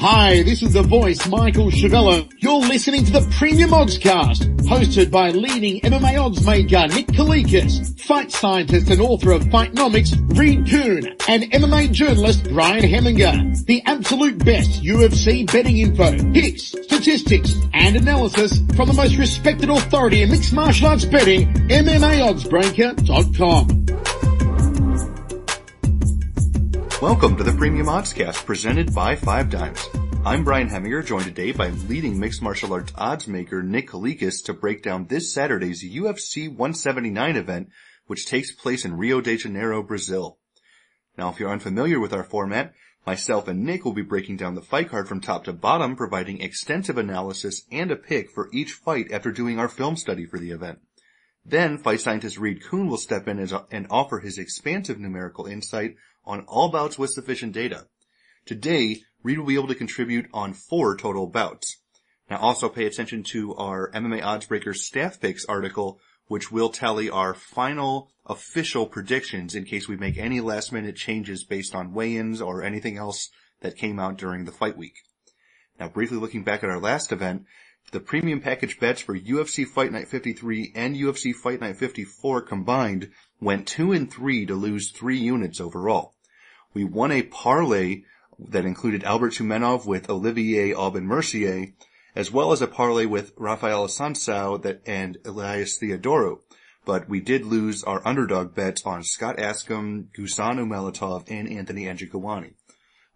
Hi, this is the voice, Michael Chavello. You're listening to the Premium Oddscast, hosted by leading MMA oddsmaker Nick Kalikas, fight scientist and author of Fightnomics Reed Kuhn, and MMA journalist Brian Hemminger. The absolute best UFC betting info, picks, statistics, and analysis from the most respected authority in mixed martial arts betting, MMAOddsBreaker.com. Welcome to the Premium Oddscast, presented by 5 Dimes. I'm Brian Hemminger, joined today by leading mixed martial arts oddsmaker Nick Kalikas to break down this Saturday's UFC 179 event, which takes place in Rio de Janeiro, Brazil. Now, if you're unfamiliar with our format, myself and Nick will be breaking down the fight card from top to bottom, providing extensive analysis and a pick for each fight after doing our film study for the event. Then, fight scientist Reed Kuhn will step in and offer his expansive numerical insight on all bouts with sufficient data. Today, Reed will be able to contribute on 4 total bouts. Now also pay attention to our MMAOddsBreaker staff picks article, which will tally our final official predictions in case we make any last minute changes based on weigh-ins or anything else that came out during the fight week. Now briefly looking back at our last event, the premium package bets for UFC Fight Night 53 and UFC Fight Night 54 combined went 2 and 3 to lose 3 units overall. We won a parlay that included Albert Tumenov with Olivier Aubin-Mercier, as well as a parlay with Rafael Assunção and Elias Theodorou. But we did lose our underdog bets on Scott Askham, Gusano Melatov, and Anthony Njokuani.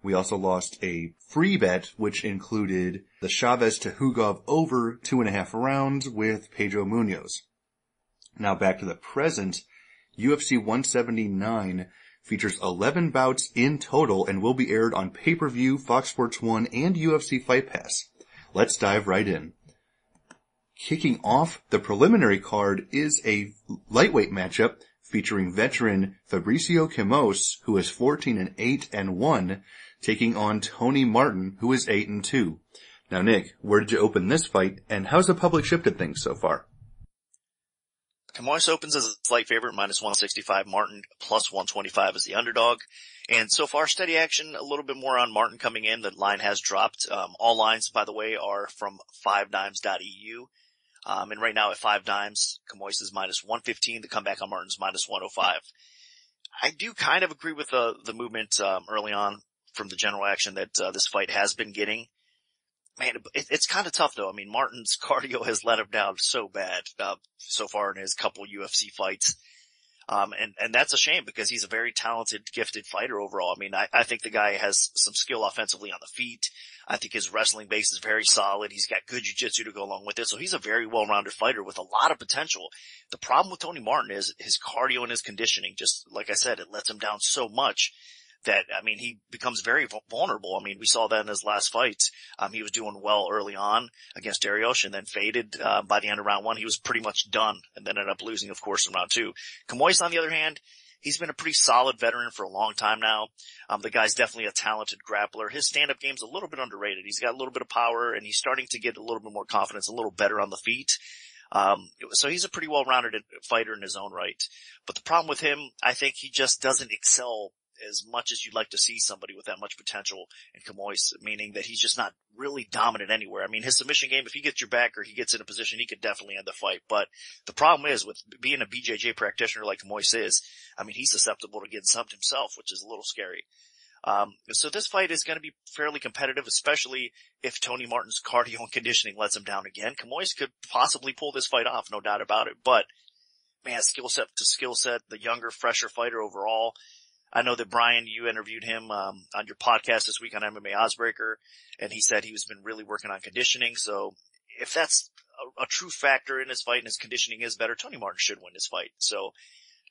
We also lost a free bet, which included the Chavez to Hugov over 2.5 rounds with Pedro Munoz. Now back to the present. UFC 179 features 11 bouts in total and will be aired on pay-per-view, Fox Sports 1, and UFC Fight Pass. Let's dive right in. Kicking off the preliminary card is a lightweight matchup featuring veteran Fabricio Cimos, who is 14-8-1, taking on Tony Martin, who is 8-2. Now, Nick, where did you open this fight, and how's the public shifted things so far? Cimos opens as a slight favorite, minus 165. Martin plus 125 as the underdog. And so far, steady action, a little bit more on Martin coming in. The line has dropped. All lines, by the way, are from 5dimes.eu. And right now at 5 Dimes, Cimos is minus 115. The comeback on Martin's minus 105. I do kind of agree with the movement early on from the general action that this fight has been getting. Man, it's kind of tough though. I mean, Martin's cardio has let him down so bad, so far in his couple UFC fights. And that's a shame because he's a very talented, gifted fighter overall. I mean, I think the guy has some skill offensively on the feet. I think his wrestling base is very solid. He's got good jiu-jitsu to go along with it. So he's a very well-rounded fighter with a lot of potential. The problem with Tony Martin is his cardio and his conditioning. Just like I said, it lets him down so much that, I mean, he becomes very vulnerable. I mean, we saw that in his last fight. He was doing well early on against Dariush and then faded, by the end of round 1. He was pretty much done and then ended up losing, of course, in round 2. Cimos, on the other hand, he's been a pretty solid veteran for a long time now. The guy's definitely a talented grappler. His stand-up game's a little bit underrated. He's got a little bit of power and he's starting to get a little bit more confidence, a little better on the feet. So he's a pretty well-rounded fighter in his own right. But the problem with him, I think he just doesn't excel as much as you'd like to see somebody with that much potential in Cimos, meaning that he's just not really dominant anywhere. I mean, his submission game, if he gets your back or he gets in a position, he could definitely end the fight. But the problem is with being a BJJ practitioner like Cimos is, I mean, he's susceptible to getting subbed himself, which is a little scary. So this fight is going to be fairly competitive, especially if Tony Martin's cardio and conditioning lets him down again. Cimos could possibly pull this fight off, no doubt about it. But man, skill set to skill set, the younger, fresher fighter overall. I know that Brian, you interviewed him on your podcast this week on MMAOddsBreaker, and he said he's been really working on conditioning. So if that's a true factor in his fight and his conditioning is better, Tony Martin should win this fight. So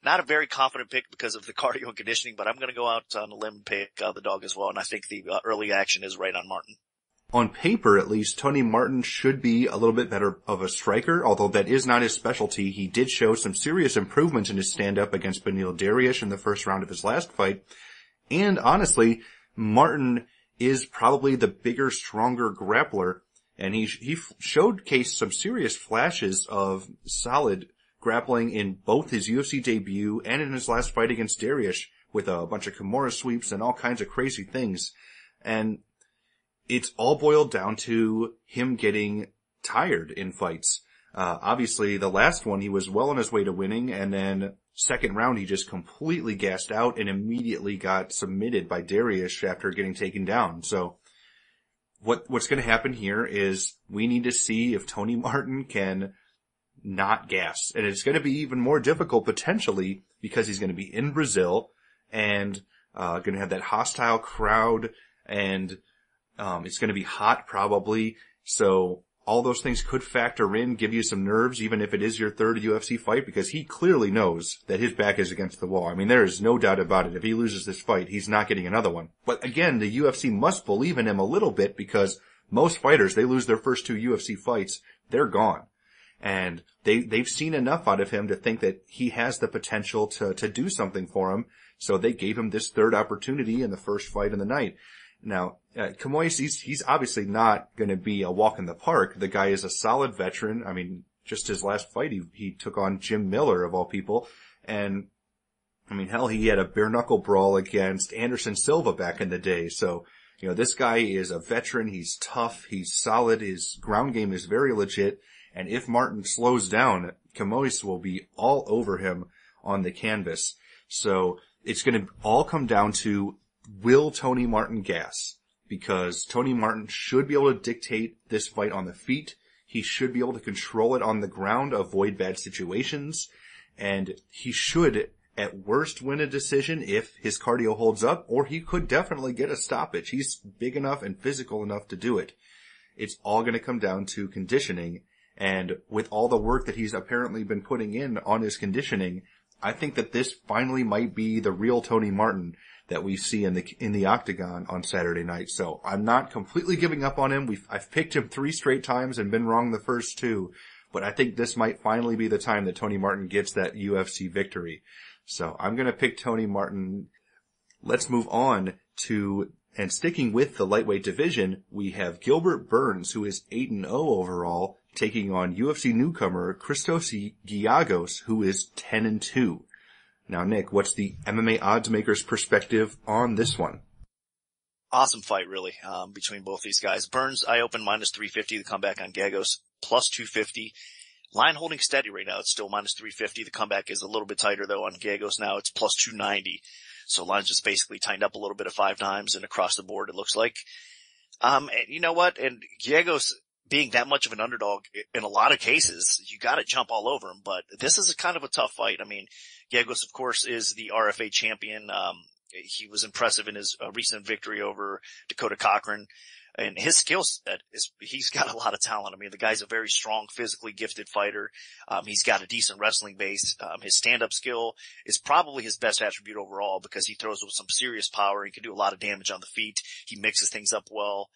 not a very confident pick because of the cardio and conditioning, but I'm going to go out on a limb and pick the dog as well, and I think the early action is right on Martin. On paper, at least, Tony Martin should be a little bit better of a striker, although that is not his specialty. He did show some serious improvements in his stand-up against Beneil Dariush in the first round of his last fight. And honestly, Martin is probably the bigger, stronger grappler, and he showcased some serious flashes of solid grappling in both his UFC debut and in his last fight against Dariush with a bunch of Kimura sweeps and all kinds of crazy things. And it's all boiled down to him getting tired in fights. Obviously the last one he was well on his way to winning, and then second round he just completely gassed out and immediately got submitted by Dariush after getting taken down. So what's going to happen here is we need to see if Tony Martin can not gas. And it's going to be even more difficult potentially because he's going to be in Brazil and going to have that hostile crowd, and it's going to be hot probably. So all those things could factor in, give you some nerves, even if it is your third UFC fight, because he clearly knows that his back is against the wall. I mean, there is no doubt about it. If he loses this fight, he's not getting another one. But again, the UFC must believe in him a little bit, because most fighters, they lose their first 2 UFC fights, they're gone. And they've seen enough out of him to think that he has the potential to do something for him. So they gave him this third opportunity in the first fight of the night. Now, Cimos, he's obviously not going to be a walk in the park. The guy is a solid veteran. I mean, just his last fight, he took on Jim Miller of all people. And I mean, hell, he had a bare knuckle brawl against Anderson Silva back in the day. So, you know, this guy is a veteran. He's tough. He's solid. His ground game is very legit. And if Martin slows down, Cimos will be all over him on the canvas. So it's going to all come down to, will Tony Martin gas? Because Tony Martin should be able to dictate this fight on the feet. He should be able to control it on the ground, avoid bad situations. And he should, at worst, win a decision if his cardio holds up, or he could definitely get a stoppage. He's big enough and physical enough to do it. It's all going to come down to conditioning. And with all the work that he's apparently been putting in on his conditioning, I think that this finally might be the real Tony Martin that we see in the octagon on Saturday night. So I'm not completely giving up on him. I've picked him 3 straight times and been wrong the first 2, but I think this might finally be the time that Tony Martin gets that UFC victory. So I'm going to pick Tony Martin. Let's move on to, and sticking with the lightweight division, we have Gilbert Burns, who is 8-0 overall, taking on UFC newcomer Christos Giagos, who is 10-2. Now, Nick, what's the MMA Oddsmaker's perspective on this one? Awesome fight, really, between both these guys. Burns, I opened minus 350. The comeback on Giagos, plus 250. Line holding steady right now. It's still minus 350. The comeback is a little bit tighter, though, on Giagos now. It's plus 290. So line's just basically tightened up a little bit at 5 times, and across the board, it looks like. And you know what? And Giagos, being that much of an underdog, in a lot of cases, you gotta jump all over him, but this is kind of a tough fight. I mean, Giagos, of course, is the RFA champion. He was impressive in his recent victory over Dakota Cochran. And his skill set he's got a lot of talent. I mean, the guy's a very strong, physically gifted fighter. He's got a decent wrestling base. His stand-up skill is probably his best attribute overall, because he throws with some serious power. He can do a lot of damage on the feet. He mixes things up well.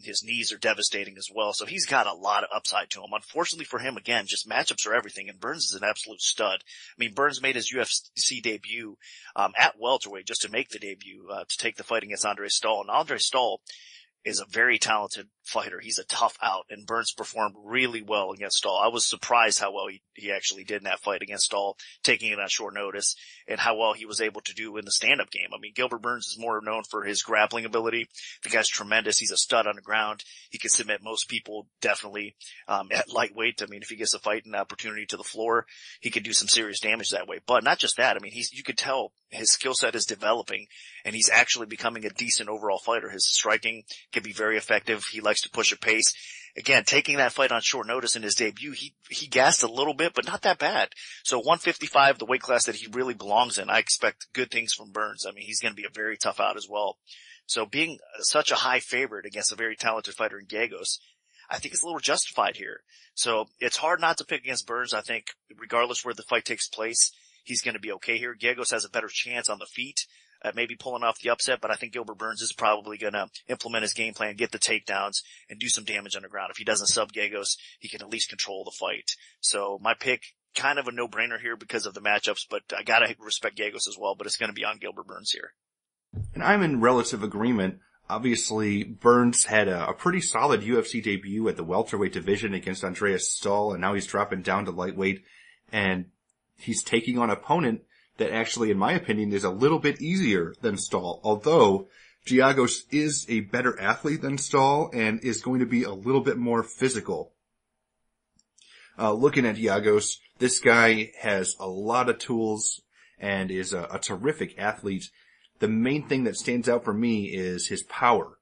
His knees are devastating as well. So he's got a lot of upside to him. Unfortunately for him, again, just matchups are everything. And Burns is an absolute stud. I mean, Burns made his UFC debut, at welterweight just to make the debut, to take the fight against Andre Stahl. And Andre Stahl is a very talented fighter. He's a tough out, and Burns performed really well against Stahl. I was surprised how well he actually did in that fight against Stahl, taking it on short notice, and how well he was able to do in the stand-up game. I mean, Gilbert Burns is more known for his grappling ability. The guy's tremendous. He's a stud on the ground. He can submit most people, definitely, at lightweight. I mean, if he gets a fighting opportunity to the floor, he could do some serious damage that way. But not just that. I mean, you could tell his skill set is developing, and he's actually becoming a decent overall fighter. His striking can be very effective. He likes to push a pace. Again, taking that fight on short notice in his debut, he gassed a little bit, but not that bad. So 155, the weight class that he really belongs in, I expect good things from Burns. I mean, he's going to be a very tough out as well. So being such a high favorite against a very talented fighter in Giagos, I think it's a little justified here. So it's hard not to pick against Burns. I think regardless where the fight takes place, he's going to be okay here. Giagos has a better chance on the feet at maybe pulling off the upset, but I think Gilbert Burns is probably going to implement his game plan, get the takedowns, and do some damage on the ground. If he doesn't sub Giagos, he can at least control the fight. So my pick, kind of a no-brainer here because of the matchups, but I got to respect Giagos as well, but it's going to be on Gilbert Burns here. And I'm in relative agreement. Obviously, Burns had a pretty solid UFC debut at the welterweight division against Andreas Stahl, and now he's dropping down to lightweight, and he's taking on an opponent that actually, in my opinion, is a little bit easier than Stahl. Although Giagos is a better athlete than Stahl and is going to be a little bit more physical. Looking at Giagos, this guy has a lot of tools and is a terrific athlete. The main thing that stands out for me is his power.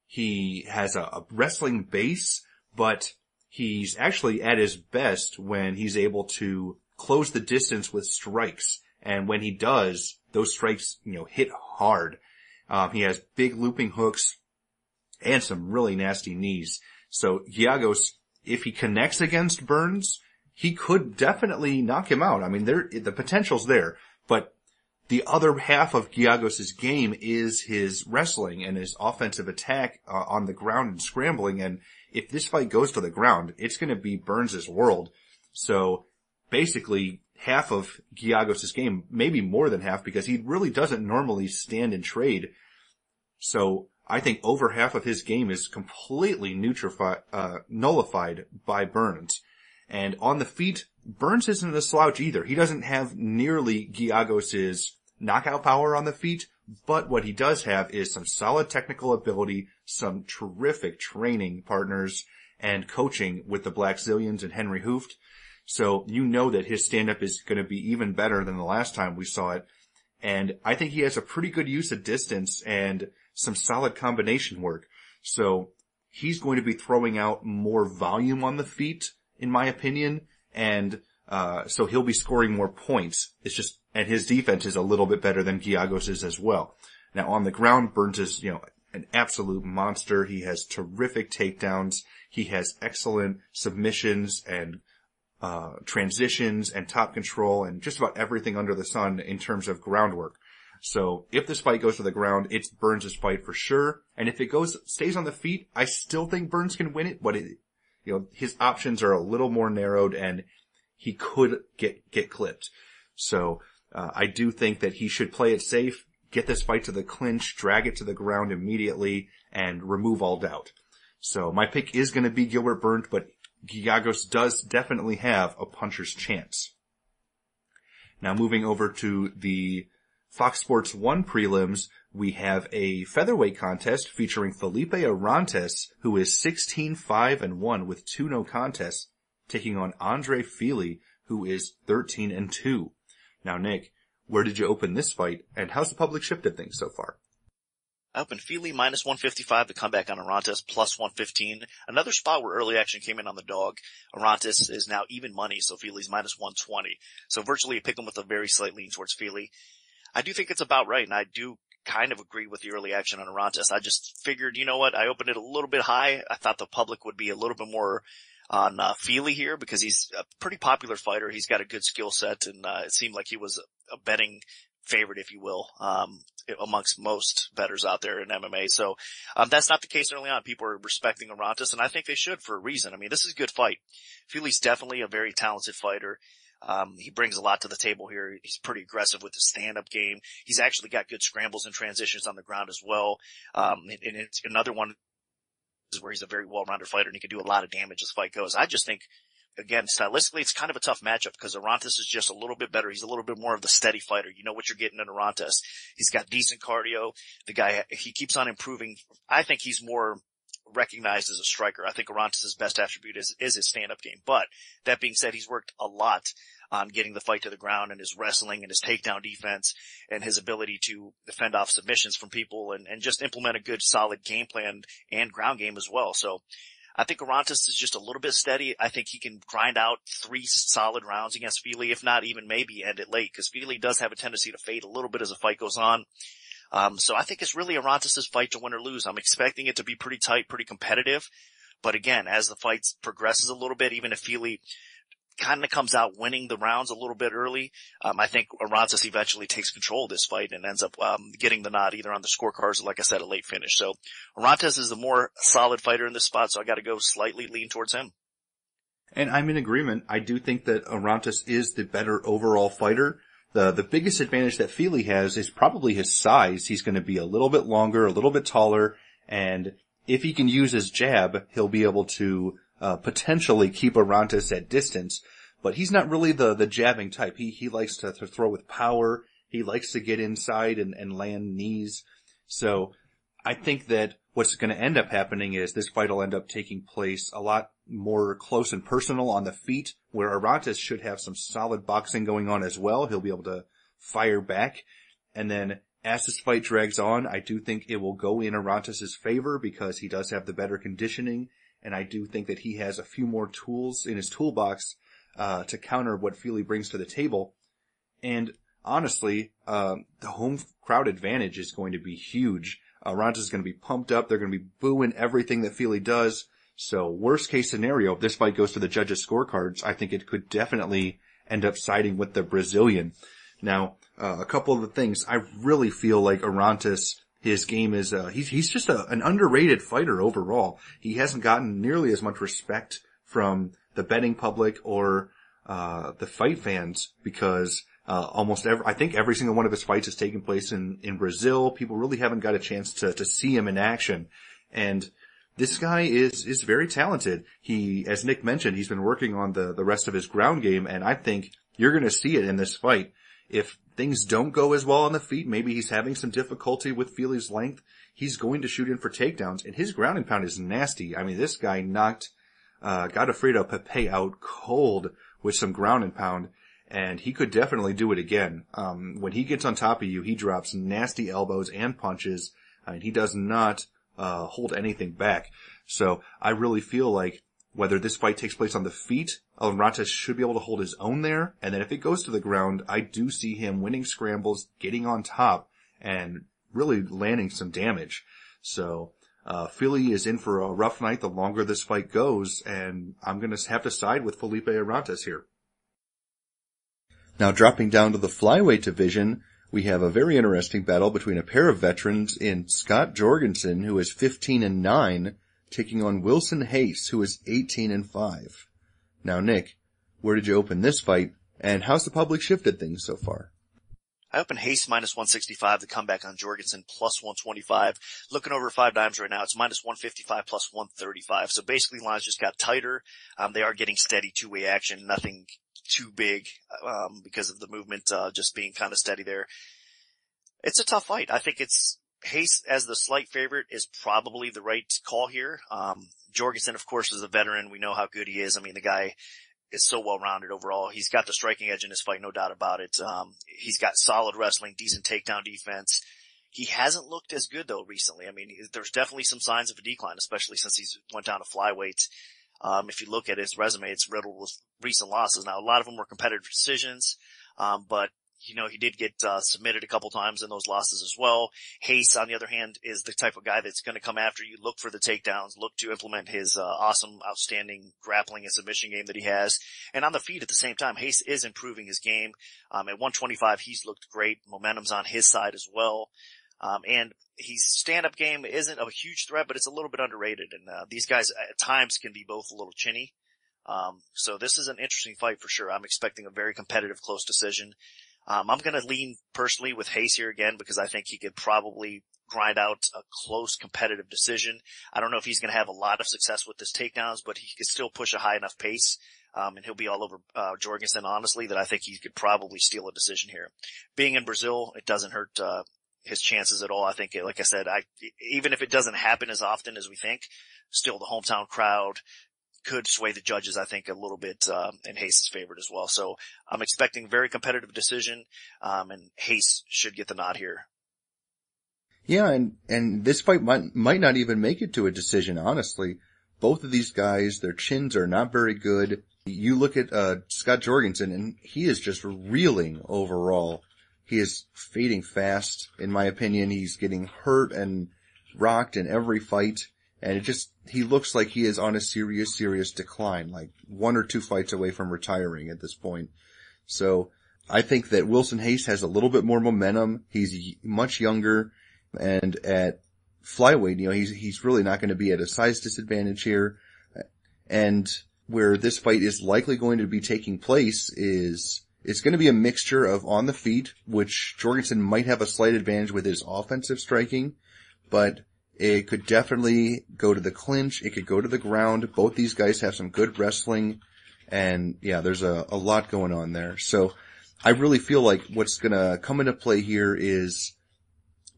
He has a wrestling base, but he's actually at his best when he's able to close the distance with strikes. And when he does, those strikes, hit hard. He has big looping hooks and some really nasty knees. So Giagos, if he connects against Burns, he could definitely knock him out. I mean, the potential's there, but the other half of Giagos' game is his wrestling and his offensive attack on the ground and scrambling. And if this fight goes to the ground, it's going to be Burns' world. So basically half of Giagos' game, maybe more than half, because he really doesn't normally stand and trade. So I think over half of his game is completely nullified by Burns. And on the feet, Burns isn't a slouch either. He doesn't have nearly Giagos' knockout power on the feet, but what he does have is some solid technical ability, some terrific training partners, and coaching with the Black Zillions and Henry Hooft. So you know that his stand-up is going to be even better than the last time we saw it. And I think he has a pretty good use of distance and some solid combination work. So he's going to be throwing out more volume on the feet, in my opinion, and so he'll be scoring more points. It's just, and his defense is a little bit better than Giagos's as well. Now on the ground, Burns is, an absolute monster. He has terrific takedowns. He has excellent submissions and transitions and top control and just about everything under the sun in terms of groundwork. So if this fight goes to the ground, it's Burns' fight for sure. And if it stays on the feet, I still think Burns can win it, but his options are a little more narrowed and he could get clipped. So, I do think that he should play it safe, get this fight to the clinch, drag it to the ground immediately, and remove all doubt. So my pick is going to be Gilbert Burns, but Giagos does definitely have a puncher's chance. Now moving over to the Fox Sports 1 prelims, we have a featherweight contest featuring Felipe Arantes, who is 16-5-1 with 2 no contests, taking on Andre Fili, who is 13-2. Now, Nick, where did you open this fight, and how's the public shifted things so far? I opened Fili minus 155 to come back on Arantes plus 115. Another spot where early action came in on the dog. Arantes is now even money, so Fili's minus 120. So virtually a pick him with a very slight lean towards Fili. I do think it's about right, and I do kind of agree with the early action on Arantes. I just figured, I opened it a little bit high. I thought the public would be a little bit more on Fili here because he's a pretty popular fighter. He's got a good skill set, and it seemed like he was a betting favorite, if you will, amongst most bettors out there in MMA. So that's not the case early on. People are respecting Arantes, and I think they should for a reason. I mean, this is a good fight. Fili's definitely a very talented fighter. He brings a lot to the table here. He's pretty aggressive with his stand-up game. He's actually got good scrambles and transitions on the ground as well. And it's another one is where he's a very well-rounded fighter and he can do a lot of damage as the fight goes. I just think, again, stylistically, it's kind of a tough matchup because Arantes is just a little bit better. He's a little bit more of the steady fighter. You know what you're getting in Arantes. He's got decent cardio. The guy, he keeps on improving. I think he's more recognized as a striker. I think Arantes' best attribute is his stand-up game. But that being said, he's worked a lot on getting the fight to the ground and his wrestling and his takedown defense and his ability to defend off submissions from people and just implement a good solid game plan and ground game as well. So I think Arantes is just a little bit steady. I think he can grind out 3 solid rounds against Fili, if not even maybe end it late, because Fili does have a tendency to fade a little bit as the fight goes on. So I think it's really Arantes' fight to win or lose. I'm expecting it to be pretty tight, pretty competitive. But again, as the fight progresses a little bit, even if Fili kind of comes out winning the rounds a little bit early, I think Arantes eventually takes control of this fight and ends up getting the nod either on the scorecards or, like I said, a late finish. So Arantes is the more solid fighter in this spot, so I got to go slightly lean towards him. And I'm in agreement. I do think that Arantes is the better overall fighter. The biggest advantage that Fili has is probably his size. He's going to be a little bit longer, a little bit taller, and if he can use his jab, he'll be able to potentially keep Arantes at distance. But he's not really the jabbing type. He likes to throw with power. He likes to get inside and land knees. So I think that what's going to end up happening is this fight will end up taking place a lot more close and personal on the feet, where Arantes should have some solid boxing going on as well. He'll be able to fire back. And then as this fight drags on, I do think it will go in Arantes' favor because he does have the better conditioning. And I do think that he has a few more tools in his toolbox to counter what Pely brings to the table. And honestly, the home crowd advantage is going to be huge. Arantes is going to be pumped up. They're going to be booing everything that Pely does. So worst case scenario, if this fight goes to the judges' scorecards, I think it could definitely end up siding with the Brazilian. Now, a couple of the things. I really feel like Arantes, his game is, he's just an underrated fighter overall. He hasn't gotten nearly as much respect from the betting public or, the fight fans because, I think every single one of his fights has taken place in Brazil. People really haven't got a chance to see him in action. And this guy is very talented. He, as Nick mentioned, he's been working on the rest of his ground game, and I think you're gonna see it in this fight. If things don't go as well on the feet, maybe he's having some difficulty with Pely's length, he's going to shoot in for takedowns, and his ground and pound is nasty. I mean, this guy knocked, Godofredo Pepe out cold with some ground and pound, and he could definitely do it again. When he gets on top of you, he drops nasty elbows and punches, and he does not, hold anything back. So I really feel like whether this fight takes place on the feet, Arantes should be able to hold his own there. And then if it goes to the ground, I do see him winning scrambles, getting on top, and really landing some damage. So, Pely is in for a rough night the longer this fight goes, and I'm gonna have to side with Felipe Arantes here. Now dropping down to the flyweight division, we have a very interesting battle between a pair of veterans in Scott Jorgenson, who is 15-9, taking on Wilson Haste, who is 18-5. Now, Nick, where did you open this fight, and how's the public shifted things so far? I opened Haste minus 165, the comeback on Jorgenson plus 125. Looking over 5 dimes right now, it's minus 155 plus 135. So basically lines just got tighter. They are getting steady two-way action, nothing too big, because of the movement, just being kind of steady there. It's a tough fight. I think it's Haste as the slight favorite is probably the right call here. Jorgenson, of course, is a veteran. We know how good he is. I mean, the guy is so well-rounded overall. He's got the striking edge in his fight, no doubt about it. He's got solid wrestling, decent takedown defense. He hasn't looked as good though recently. I mean, there's definitely some signs of a decline, especially since he's went down to flyweight. If you look at his resume, it's riddled with recent losses. Now, a lot of them were competitive decisions, but you know, he did get submitted a couple times in those losses as well. Haste, on the other hand, is the type of guy that's going to come after you, look for the takedowns, look to implement his awesome, outstanding grappling and submission game that he has. And on the feet at the same time, Haste is improving his game. At 125, he's looked great. Momentum's on his side as well. And his stand-up game isn't a huge threat, but it's a little bit underrated. And these guys at times can be both a little chinny. So this is an interesting fight for sure. I'm expecting a very competitive, close decision. I'm going to lean personally with Haste here again because I think he could probably grind out a close competitive decision. I don't know if he's going to have a lot of success with his takedowns, but he could still push a high enough pace. And he'll be all over, Jorgenson, honestly, that I think he could probably steal a decision here. Being in Brazil, it doesn't hurt, his chances at all. I think, like I said, even if it doesn't happen as often as we think, still the hometown crowd could sway the judges, I think, a little bit, in Haste's favorite as well. So I'm expecting a very competitive decision, and Haste should get the nod here. Yeah, and this fight might not even make it to a decision, honestly. Both of these guys, their chins are not very good. You look at, Scott Jorgenson, and he is just reeling overall. He is fading fast, in my opinion. He's getting hurt and rocked in every fight. And he looks like he is on a serious decline, like 1 or 2 fights away from retiring at this point. So I think that Wilson Haste has a little bit more momentum. He's much younger, and at flyweight, you know, he's really not going to be at a size disadvantage here. And where this fight is likely going to be taking place is it's going to be a mixture of on the feet, which Jorgenson might have a slight advantage with his offensive striking, but it could definitely go to the clinch. It could go to the ground. Both these guys have some good wrestling. And yeah, there's a lot going on there. So I really feel like what's going to come into play here is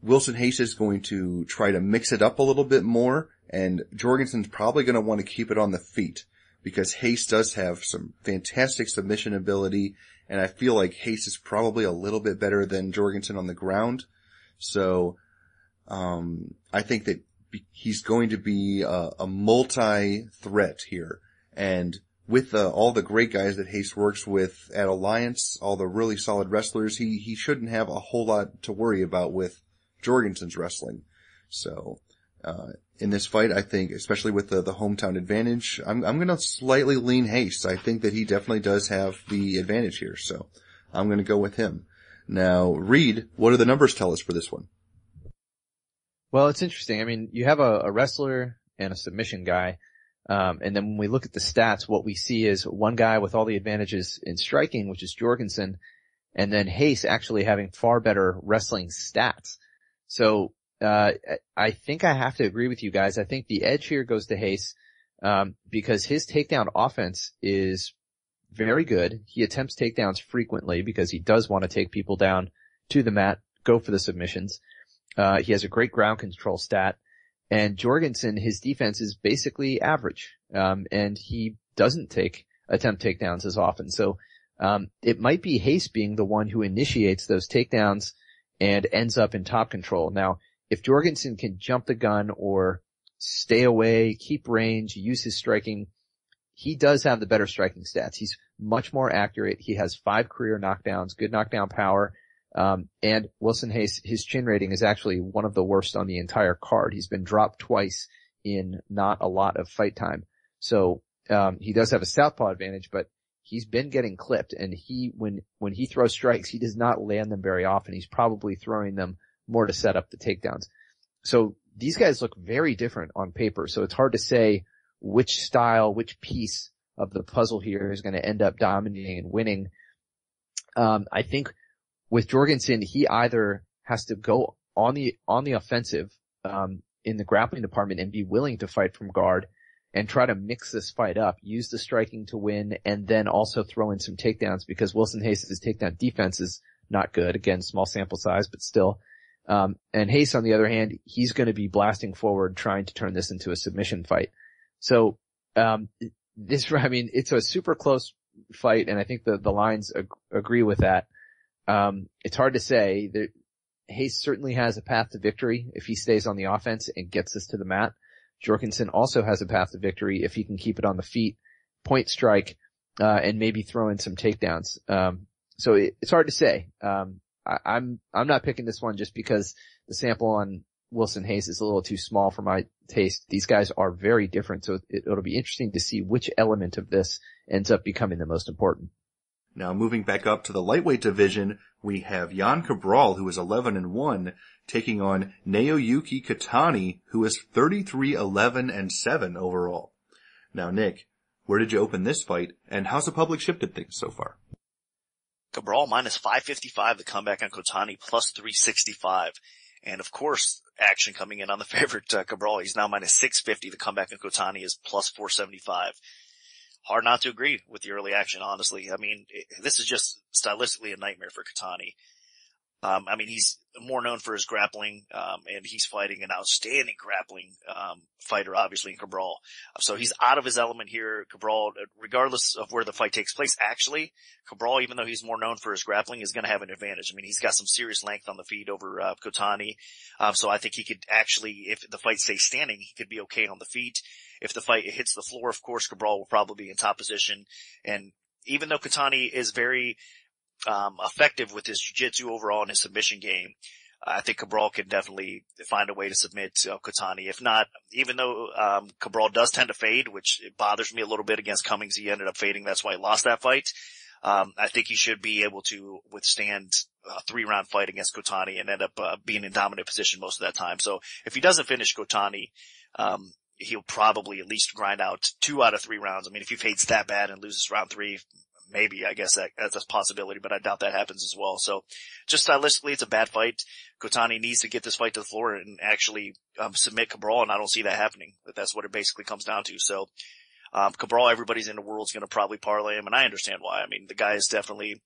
Wilson Haste is going to try to mix it up a little bit more, and Jorgenson's probably going to want to keep it on the feet because Haste does have some fantastic submission ability, and I feel like Haste is probably a little bit better than Jorgenson on the ground. So, I think that he's going to be a multi-threat here. And with all the great guys that Haste works with at Alliance, all the really solid wrestlers, he shouldn't have a whole lot to worry about with Jorgenson's wrestling. So, in this fight, I think, especially with the hometown advantage, I'm gonna slightly lean Haste. I think that he definitely does have the advantage here, so I'm gonna go with him. Now, Reed, what do the numbers tell us for this one? Well, it's interesting. I mean, you have a wrestler and a submission guy. And then when we look at the stats, what we see is one guy with all the advantages in striking, which is Jorgenson, and then Haste actually having far better wrestling stats. So, I think I have to agree with you guys. I think the edge here goes to Haste, because his takedown offense is very good. He attempts takedowns frequently because he does want to take people down to the mat, go for the submissions. He has a great ground control stat. And Jorgenson, his defense is basically average. And he doesn't attempt takedowns as often. So, it might be Haste being the one who initiates those takedowns and ends up in top control. Now, if Jorgenson can jump the gun or stay away, keep range, use his striking, he does have the better striking stats. He's much more accurate. He has 5 career knockdowns, good knockdown power. And Wilson Haste, his chin rating is actually one of the worst on the entire card. He's been dropped twice in not a lot of fight time. So, he does have a southpaw advantage, but he's been getting clipped, and when he throws strikes, he does not land them very often. He's probably throwing them more to set up the takedowns. So these guys look very different on paper. So it's hard to say which style, which piece of the puzzle here is going to end up dominating and winning. I think with Jorgenson, he either has to go on the offensive, in the grappling department and be willing to fight from guard and try to mix this fight up, use the striking to win, and then also throw in some takedowns because Wilson Haste's takedown defense is not good. Again, small sample size, but still. And Haste, on the other hand, he's going to be blasting forward trying to turn this into a submission fight. So, it's a super close fight, and I think the lines agree with that. It's hard to say. Haste certainly has a path to victory if he stays on the offense and gets this to the mat. Jorgenson also has a path to victory if he can keep it on the feet, point strike, and maybe throw in some takedowns. So it's hard to say. I'm not picking this one just because the sample on Wilson Haste is a little too small for my taste. These guys are very different, so it'll be interesting to see which element of this ends up becoming the most important. Now moving back up to the lightweight division, we have Jan Cabral, who is 11-1, taking on Naoyuki Kotani, who is 33-11-7 overall. Now, Nick, where did you open this fight, and how's the public shifted things so far? Cabral minus 555, the comeback on Kotani plus 365. And of course, action coming in on the favorite Cabral. He's now minus 650. The comeback on Kotani is plus 475. Hard not to agree with the early action, honestly. I mean, this is just stylistically a nightmare for Kotani. He's more known for his grappling, and he's fighting an outstanding grappling, fighter, obviously, in Cabral. So he's out of his element here. Cabral, regardless of where the fight takes place, actually, Cabral, even though he's more known for his grappling, is going to have an advantage. I mean, he's got some serious length on the feet over, Kotani. So I think he could actually, if the fight stays standing, he could be okay on the feet. If the fight hits the floor, of course, Cabral will probably be in top position. And even though Kotani is very, effective with his jiu-jitsu overall and his submission game, I think Cabral can definitely find a way to submit Kotani. If not, even though Cabral does tend to fade, which it bothers me a little bit against Cummings, he ended up fading. That's why he lost that fight. I think he should be able to withstand a 3-round fight against Kotani and end up being in dominant position most of that time. So if he doesn't finish Kotani, he'll probably at least grind out 2 out of 3 rounds. I mean, if he fades that bad and loses round 3, maybe, I guess that's a possibility, but I doubt that happens as well. So just stylistically, it's a bad fight. Kotani needs to get this fight to the floor and actually submit Cabral, and I don't see that happening. But that's what it basically comes down to. So Cabral, everybody's in the world's going to probably parlay him, and I understand why. I mean, the guy is definitely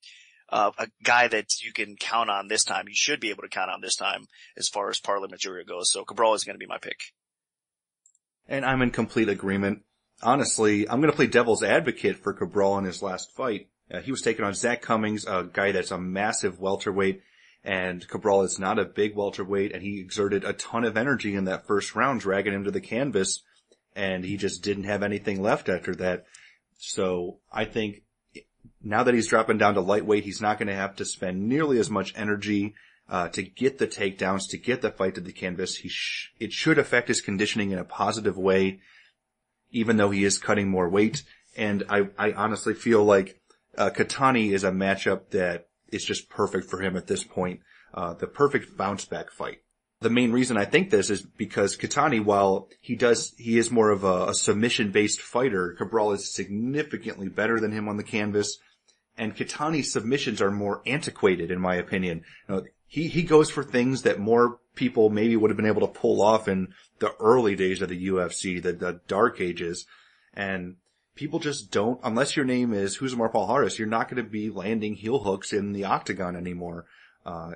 a guy that you can count on this time. You should be able to count on this time as far as parlay material goes. So Cabral is going to be my pick. And I'm in complete agreement. Honestly, I'm going to play devil's advocate for Cabral in his last fight. He was taking on Zach Cummings, a guy that's a massive welterweight, and Cabral is not a big welterweight, and he exerted a ton of energy in that first round, dragging him to the canvas, and he just didn't have anything left after that. So I think now that he's dropping down to lightweight, he's not going to have to spend nearly as much energy to get the takedowns, to get the fight to the canvas. It should affect his conditioning in a positive way, even though he is cutting more weight. And I honestly feel like Kotani is a matchup that is just perfect for him at this point. The perfect bounce back fight. The main reason I think this is because Kotani, while he is more of a submission-based fighter, Cabral is significantly better than him on the canvas, and Kotani's submissions are more antiquated, in my opinion. He goes for things that more people maybe would have been able to pull off in the early days of the UFC, the dark ages, and people just don't, unless your name is Huzamar Palhares, you're not going to be landing heel hooks in the octagon anymore.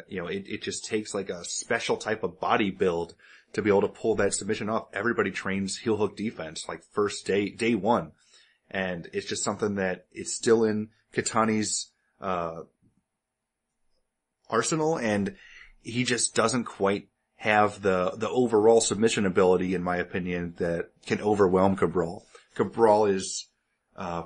It just takes like a special type of body build to be able to pull that submission off. Everybody trains heel hook defense, like first day one. And it's just something that it's still in Kotani's, arsenal, and he just doesn't quite have the overall submission ability, in my opinion, that can overwhelm Cabral. Cabral is,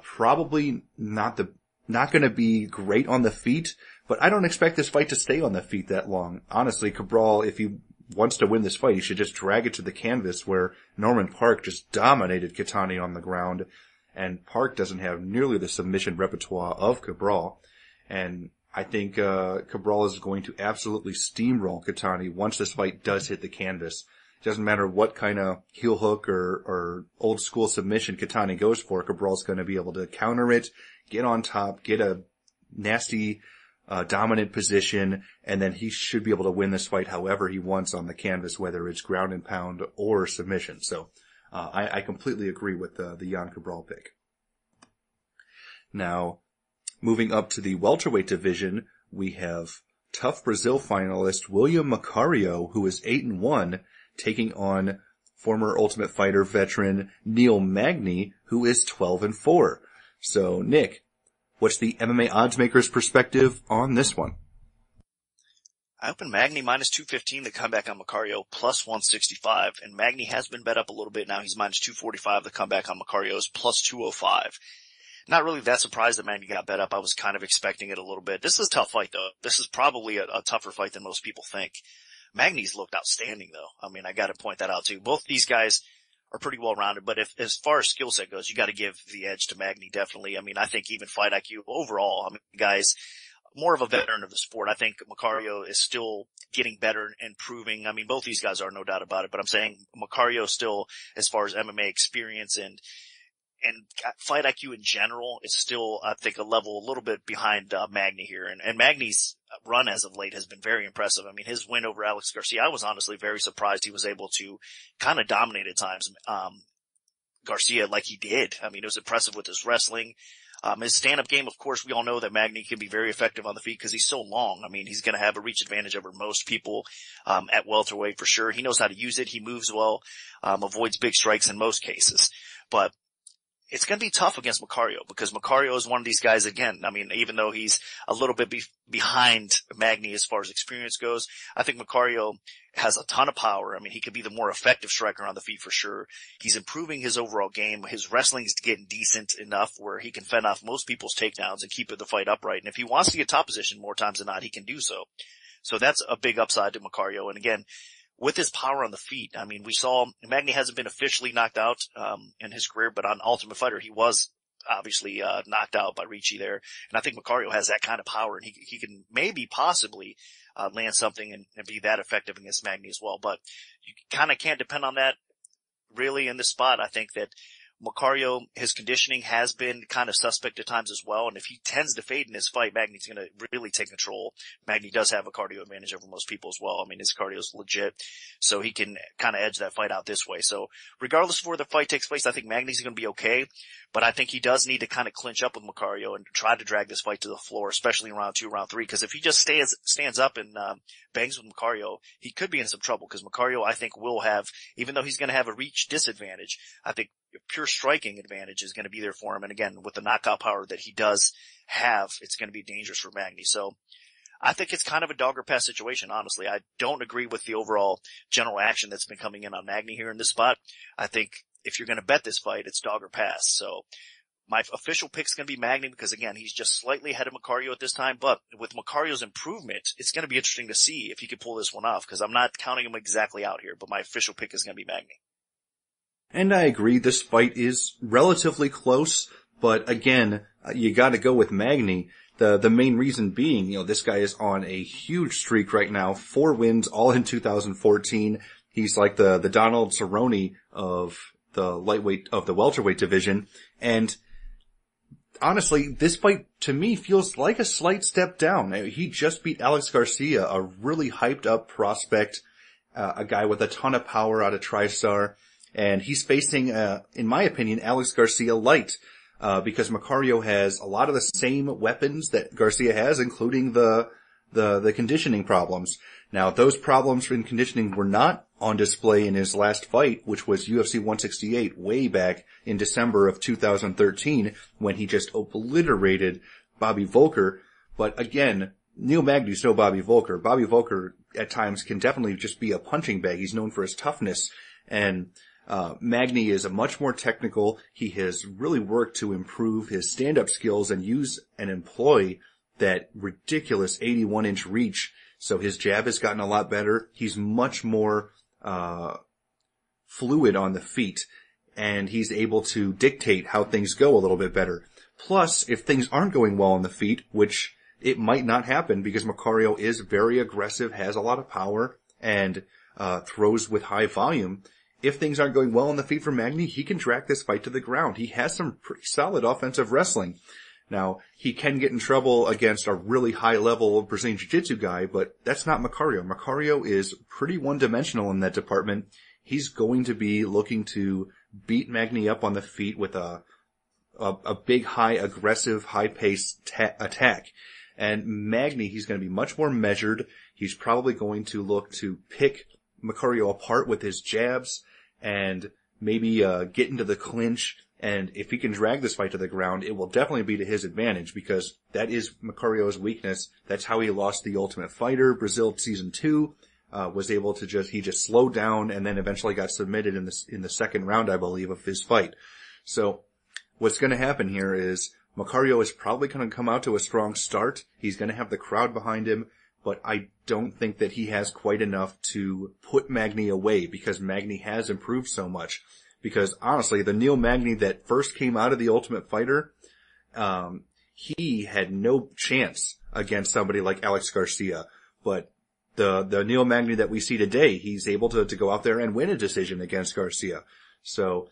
probably not going to be great on the feet, but I don't expect this fight to stay on the feet that long. Honestly, Cabral, if he wants to win this fight, he should just drag it to the canvas where Norman Park just dominated Kotani on the ground, and Park doesn't have nearly the submission repertoire of Cabral. And I think Cabral is going to absolutely steamroll Kotani once this fight does hit the canvas. It doesn't matter what kind of heel hook or old school submission Kotani goes for, Cabral's going to be able to counter it, get on top, get a nasty dominant position, and then he should be able to win this fight however he wants on the canvas, whether it's ground and pound or submission. So I completely agree with the Jan Cabral pick. Now, moving up to the welterweight division, we have tough Brazil finalist William Marcario, who is 8-1, taking on former Ultimate Fighter veteran Neil Magny, who is 12-4. So, Nick, what's the MMA oddsmaker's perspective on this one? I opened Magny minus 215 to come back on Marcario plus 165, and Magny has been bet up a little bit now. He's minus 245 to come back on Marcario's plus 205. Not really that surprised that Magny got bet up. I was kind of expecting it a little bit. This is a tough fight, though. This is probably a tougher fight than most people think. Magny's looked outstanding, though. I mean, I got to point that out, too. Both these guys are pretty well-rounded, but as far as skill set goes, you got to give the edge to Magny, definitely. I mean, I think even fight IQ overall, I mean, the guy's more of a veteran of the sport. I think Marcario is still getting better and improving. I mean, both these guys are, no doubt about it, but I'm saying Marcario still, as far as MMA experience and fight IQ in general, is still, I think, a little bit behind Magny here. And Magny's run as of late has been very impressive. I mean, his win over Alex Garcia, I was honestly very surprised he was able to kind of dominate at times Garcia like he did. I mean, it was impressive with his wrestling. His stand-up game, of course, we all know that Magny can be very effective on the feet because he's so long. I mean, he's going to have a reach advantage over most people at welterweight for sure. He knows how to use it. He moves well, avoids big strikes in most cases. But it's going to be tough against Marcario because Marcario is one of these guys, again, I mean, even though he's a little bit behind Magny as far as experience goes, I think Marcario has a ton of power. I mean, he could be the more effective striker on the feet for sure. He's improving his overall game. His wrestling is getting decent enough where he can fend off most people's takedowns and keep the fight upright. And if he wants to get top position more times than not, he can do so. So that's a big upside to Marcario. And again, with his power on the feet, I mean, we saw Magny hasn't been officially knocked out in his career, but on Ultimate Fighter, he was obviously knocked out by Ricci there. And I think Marcario has that kind of power, and he can maybe possibly land something and be that effective against Magny as well. But you kind of can't depend on that really in this spot. I think that Marcario, his conditioning has been kind of suspect at times as well. And if he tends to fade in this fight, Magny's going to really take control. Magny does have a cardio advantage over most people as well. I mean, his cardio is legit, so he can kind of edge that fight out this way. So regardless of where the fight takes place, I think Magny's going to be okay. But I think he does need to kind of clinch up with Marcario and try to drag this fight to the floor, especially in round 2, round 3. Because if he just stands up and bangs with Marcario, he could be in some trouble. Because Marcario, I think, will have, even though he's going to have a reach disadvantage, I think pure striking advantage is going to be there for him. And again, with the knockout power that he does have, it's going to be dangerous for Magny. So I think it's kind of a dog or pass situation, honestly. I don't agree with the overall general action that's been coming in on Magny here in this spot. I think if you're going to bet this fight, it's dog or pass. So my official pick is going to be Magny because, again, he's just slightly ahead of Marcario at this time. But with Marcario's improvement, it's going to be interesting to see if he can pull this one off because I'm not counting him exactly out here. But my official pick is going to be Magny. And I agree, this fight is relatively close, but again, you gotta go with Magny. The main reason being, this guy is on a huge streak right now, 4 wins, all in 2014. He's like the Donald Cerrone of the welterweight division. And honestly, this fight to me feels like a slight step down. He just beat Alex Garcia, a really hyped up prospect, a guy with a ton of power out of TriStar. And he's facing, in my opinion, Alex Garcia light, because Marcario has a lot of the same weapons that Garcia has, including the conditioning problems. Now, those problems in conditioning were not on display in his last fight, which was UFC 168 way back in December of 2013, when he just obliterated Bobby Volker. But again, Neil Magny's no Bobby Volker. Bobby Volker at times can definitely just be a punching bag. He's known for his toughness. And Magny is a much more technical. He has really worked to improve his stand-up skills and use and employ that ridiculous 81-inch reach. So his jab has gotten a lot better. He's much more fluid on the feet, and he's able to dictate how things go a little bit better. Plus, if things aren't going well on the feet, which it might not happen because Marcario is very aggressive, has a lot of power, and throws with high volume, if things aren't going well on the feet for Magny, he can drag this fight to the ground. He has some pretty solid offensive wrestling. Now, he can get in trouble against a really high-level Brazilian Jiu-Jitsu guy, but that's not Marcario. Marcario is pretty one-dimensional in that department. He's going to be looking to beat Magny up on the feet with a big, high, aggressive, high-paced attack. And Magny, he's going to be much more measured. He's probably going to look to pick Marcario apart with his jabs and maybe get into the clinch. And if he can drag this fight to the ground, it will definitely be to his advantage because that is Marcario's weakness. That's how he lost the Ultimate Fighter. Brazil Season 2 was able to just slowed down and then eventually got submitted in the second round, I believe, of his fight. So what's going to happen here is Marcario is probably going to come out to a strong start. He's going to have the crowd behind him. But I don't think that he has quite enough to put Magny away because Magny has improved so much. Because honestly, the Neil Magny that first came out of the Ultimate Fighter, he had no chance against somebody like Alex Garcia. But the Neil Magny that we see today, he's able to go out there and win a decision against Garcia. So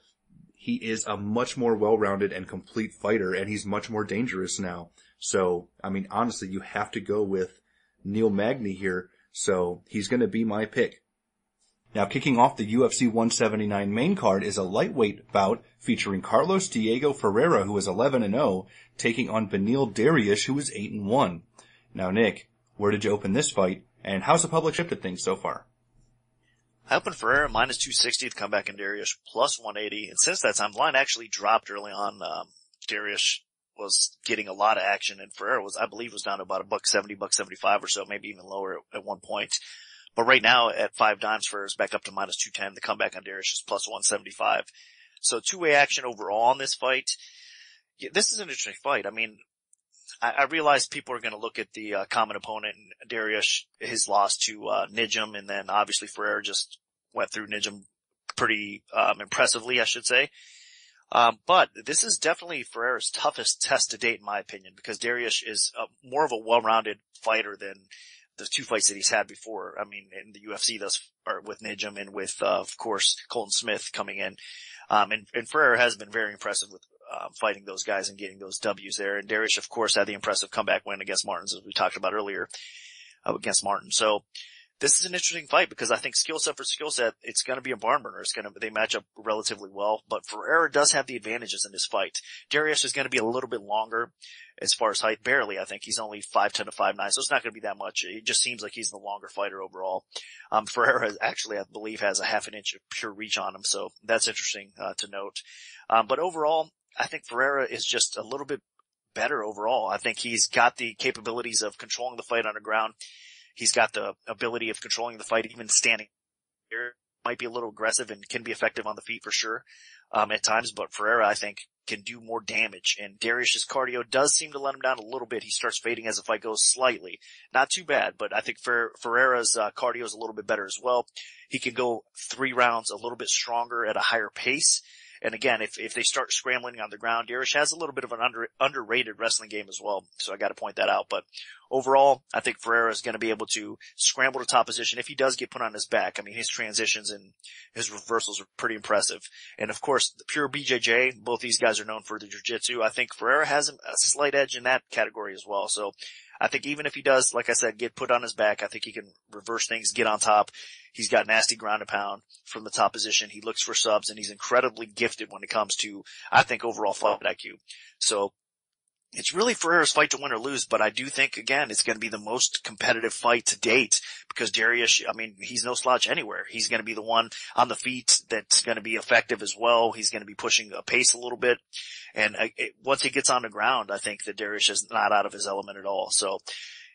he is a much more well-rounded and complete fighter, and he's much more dangerous now. So, I mean, honestly, you have to go with Neil Magny here, so he's going to be my pick. Now, kicking off the UFC 179 main card is a lightweight bout featuring Carlos Diego Ferrera, who is 11-0, taking on Beneil Dariush, who is 8-1. Now, Nick, where did you open this fight, and how's the public shifted things so far? I opened Ferrera minus 260 to come back in Dariush plus 180, and since that time, the line actually dropped early on. Dariush was getting a lot of action, and Ferrera I believe was down to about $1.70, $1.75 or so, maybe even lower at one point. But right now at 5 dimes, Ferrera's back up to minus 210. The comeback on Dariush is plus 175. So two-way action overall in this fight. Yeah, this is an interesting fight. I mean, I realize people are going to look at the common opponent, and Dariush, his loss to Nijam, and then obviously Ferrera just went through Nijam pretty impressively, I should say. But this is definitely Ferrera's toughest test to date, in my opinion, because Dariush is more of a well-rounded fighter than the 2 fights that he's had before. I mean, in the UFC thus far with Nijam and with, of course, Colton Smith coming in. And Ferrera has been very impressive with, fighting those guys and getting those W's there. And Dariush, of course, had the impressive comeback win against Martins, as we talked about earlier, against Martin. So this is an interesting fight because I think skill set for skill set, it's going to be a barn burner. They match up relatively well, but Ferrera does have the advantages in this fight. Dariush is going to be a little bit longer as far as height, barely. I think he's only 5'10" to 5'9", so it's not going to be that much. It just seems like he's the longer fighter overall. Ferrera actually, I believe, has a half an inch of pure reach on him, so that's interesting, to note. But overall, I think Ferrera is just a little bit better overall. I think he's got the capabilities of controlling the fight on the ground. He's got the ability of controlling the fight, even standing here. Might be a little aggressive and can be effective on the feet for sure, at times, but Ferrera, I think, can do more damage. And Dariush's cardio does seem to let him down a little bit. He starts fading as the fight goes slightly. Not too bad, but I think Ferrera's cardio is a little bit better as well. He can go 3 rounds a little bit stronger at a higher pace. And again, if they start scrambling on the ground, Dariush has a little bit of an underrated wrestling game as well. So I got to point that out. But overall, I think Ferrera is going to be able to scramble to top position if he does get put on his back. I mean, his transitions and his reversals are pretty impressive. And of course, the pure BJJ, both these guys are known for the jiu-jitsu. I think Ferrera has a slight edge in that category as well. So I think even if he does, like I said, get put on his back, I think he can reverse things, get on top. He's got nasty ground and pound from the top position. He looks for subs, and he's incredibly gifted when it comes to, I think, overall fight IQ. So it's really Ferrera's fight to win or lose, but I do think, again, it's going to be the most competitive fight to date because Dariush, I mean, he's no slouch anywhere. He's going to be the one on the feet that's going to be effective as well. He's going to be pushing a pace a little bit. And once he gets on the ground, I think that Dariush is not out of his element at all. So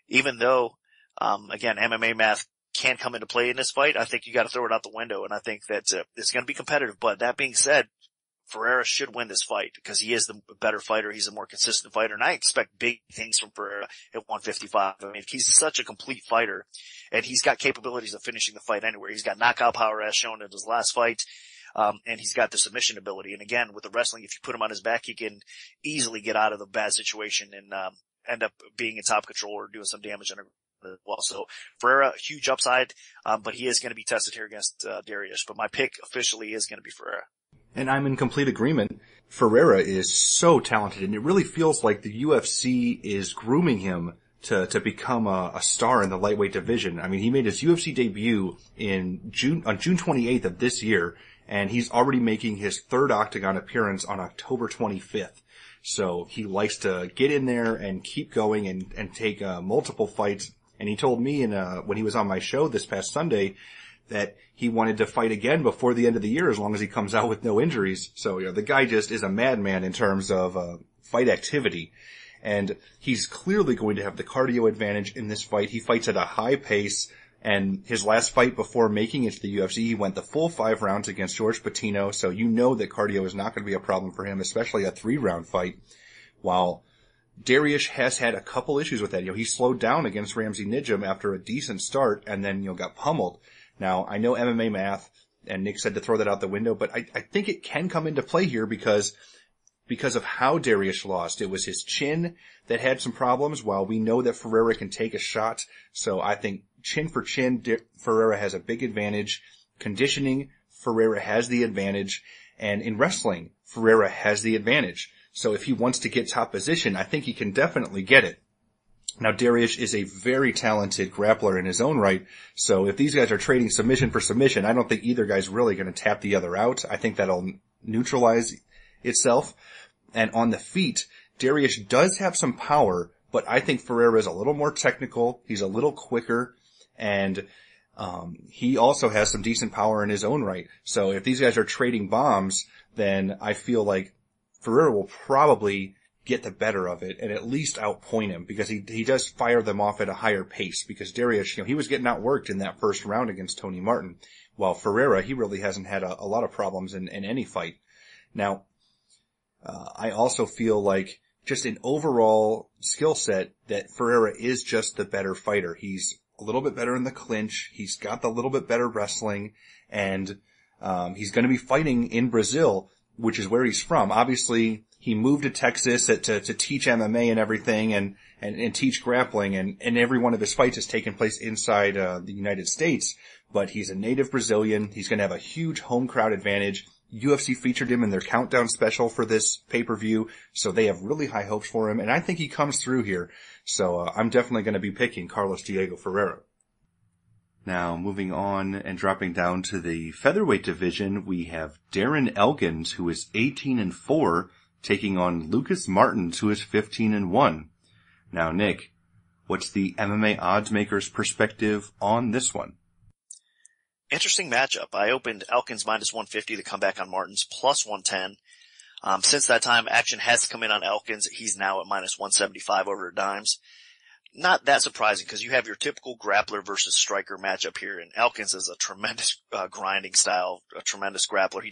even though, again, MMA math can come into play in this fight, I think you got to throw it out the window. And I think that it's going to be competitive. But that being said, Ferrera should win this fight because he is the better fighter. He's a more consistent fighter, and I expect big things from Ferrera at 155. I mean, he's such a complete fighter, and he's got capabilities of finishing the fight anywhere. He's got knockout power as shown in his last fight, and he's got the submission ability. And again, with the wrestling, if you put him on his back, he can easily get out of the bad situation and end up being in top control or doing some damage on as well. So Ferrera, huge upside, but he is going to be tested here against Dariush. But my pick officially is going to be Ferrera. And I'm in complete agreement. Ferrera is so talented, and it really feels like the UFC is grooming him to become a star in the lightweight division. I mean, he made his UFC debut on June 28th of this year, and he's already making his 3rd Octagon appearance on October 25th. So he likes to get in there and keep going and take multiple fights. And he told me when he was on my show this past Sunday that he wanted to fight again before the end of the year as long as he comes out with no injuries. So, the guy just is a madman in terms of fight activity. And he's clearly going to have the cardio advantage in this fight. He fights at a high pace, and his last fight before making it to the UFC, he went the full 5 rounds against George Patino, so you know that cardio is not going to be a problem for him, especially a 3-round fight. While Dariush has had a couple issues with that. He slowed down against Ramsey Nijam after a decent start and then, got pummeled. Now, I know MMA math, and Nick said to throw that out the window, but I think it can come into play here because of how Dariush lost. It was his chin that had some problems, while we know that Ferrera can take a shot. So I think chin for chin, Ferrera has a big advantage. Conditioning, Ferrera has the advantage. And in wrestling, Ferrera has the advantage. So if he wants to get top position, I think he can definitely get it. Now, Dariush is a very talented grappler in his own right, so if these guys are trading submission for submission, I don't think either guy's really going to tap the other out. I think that'll neutralize itself. And on the feet, Dariush does have some power, but I think Ferrera is a little more technical. He's a little quicker, and he also has some decent power in his own right. So if these guys are trading bombs, then I feel like Ferrera will probably get the better of it and at least outpoint him because he does fire them off at a higher pace because Dariush, he was getting outworked in that first round against Tony Martin, while Ferrera, he really hasn't had a lot of problems in any fight. Now, I also feel like just an overall skill set that Ferrera is just the better fighter. He's a little bit better in the clinch. He's got the little bit better wrestling, and he's going to be fighting in Brazil, which is where he's from. Obviously, he moved to Texas to teach MMA and everything and teach grappling, and every one of his fights has taken place inside the United States. But he's a native Brazilian. He's going to have a huge home crowd advantage. UFC featured him in their countdown special for this pay-per-view, so they have really high hopes for him, and I think he comes through here. So I'm definitely going to be picking Carlos Diego Ferrera. Now, moving on and dropping down to the featherweight division, we have Darren Elkins, who is 18-4, taking on Lucas Martins, who is 15-1. Now, Nick, what's the MMA odds maker's perspective on this one? Interesting matchup. I opened Elkins minus 150 to come back on Martins plus 110. Since that time, action has come in on Elkins. He's now at minus 175 over dimes. Not that surprising because you have your typical grappler versus striker matchup here, and Elkins is a tremendous grinding style, a tremendous grappler.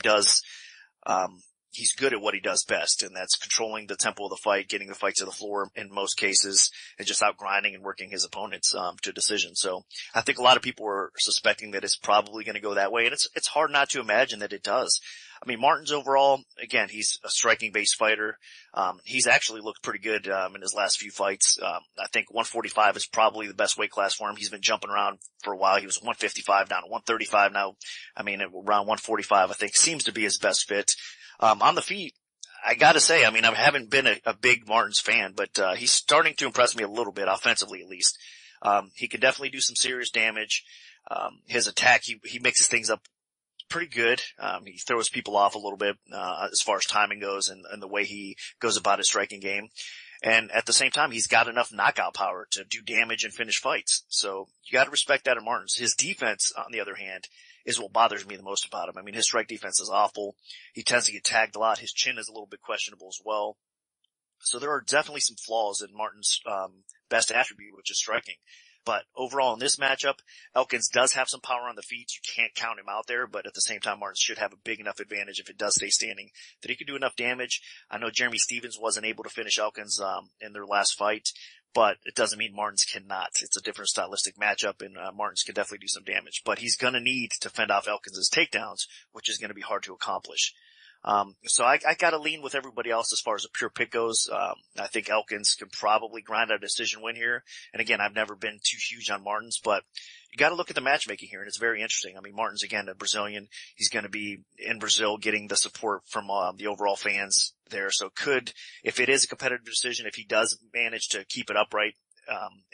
He's good at what he does best, and that's controlling the tempo of the fight, getting the fight to the floor in most cases, and just out grinding and working his opponents to decision. So I think a lot of people are suspecting that it's probably going to go that way, and it's hard not to imagine that it does. I mean, Martins overall, again, he's a striking-based fighter. He's actually looked pretty good in his last few fights. I think 145 is probably the best weight class for him. He's been jumping around for a while. He was 155 down to 135 now. I mean, around 145, I think, seems to be his best fit. On the feet, I gotta say, I mean, I haven't been a big Martins fan, but he's starting to impress me a little bit, offensively at least. He can definitely do some serious damage. His attack, he mixes things up pretty good. He throws people off a little bit, as far as timing goes and the way he goes about his striking game. And at the same time, he's got enough knockout power to do damage and finish fights. So you gotta respect that in Martins. His defense, on the other hand, is what bothers me the most about him. I mean, his strike defense is awful. He tends to get tagged a lot. His chin is a little bit questionable as well. So there are definitely some flaws in Martins' best attribute, which is striking. But overall in this matchup, Elkins does have some power on the feet. You can't count him out there, but at the same time, Martins should have a big enough advantage if it does stay standing that he could do enough damage. I know Jeremy Stevens wasn't able to finish Elkins in their last fight, but it doesn't mean Martins cannot. It's a different stylistic matchup, and Martins can definitely do some damage. But he's going to need to fend off Elkins' takedowns, which is going to be hard to accomplish. So I gotta lean with everybody else as far as a pure pick goes. I think Elkins can probably grind out a decision win here. And again, I've never been too huge on Martins, but you gotta look at the matchmaking here, and it's very interesting. I mean, Martins, again, a Brazilian. He's gonna be in Brazil getting the support from, the overall fans there. So if it is a competitive decision, if he does manage to keep it upright,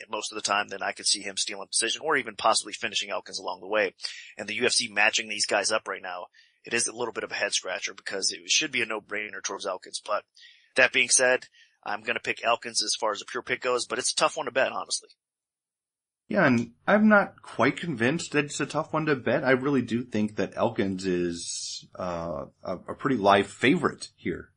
most of the time, then I could see him stealing a decision or even possibly finishing Elkins along the way. And the UFC matching these guys up right now, it is a little bit of a head scratcher because it should be a no-brainer towards Elkins. But that being said, I'm going to pick Elkins as far as a pure pick goes, but it's a tough one to bet, honestly. Yeah, and I'm not quite convinced that it's a tough one to bet. I really do think that Elkins is a pretty live favorite here.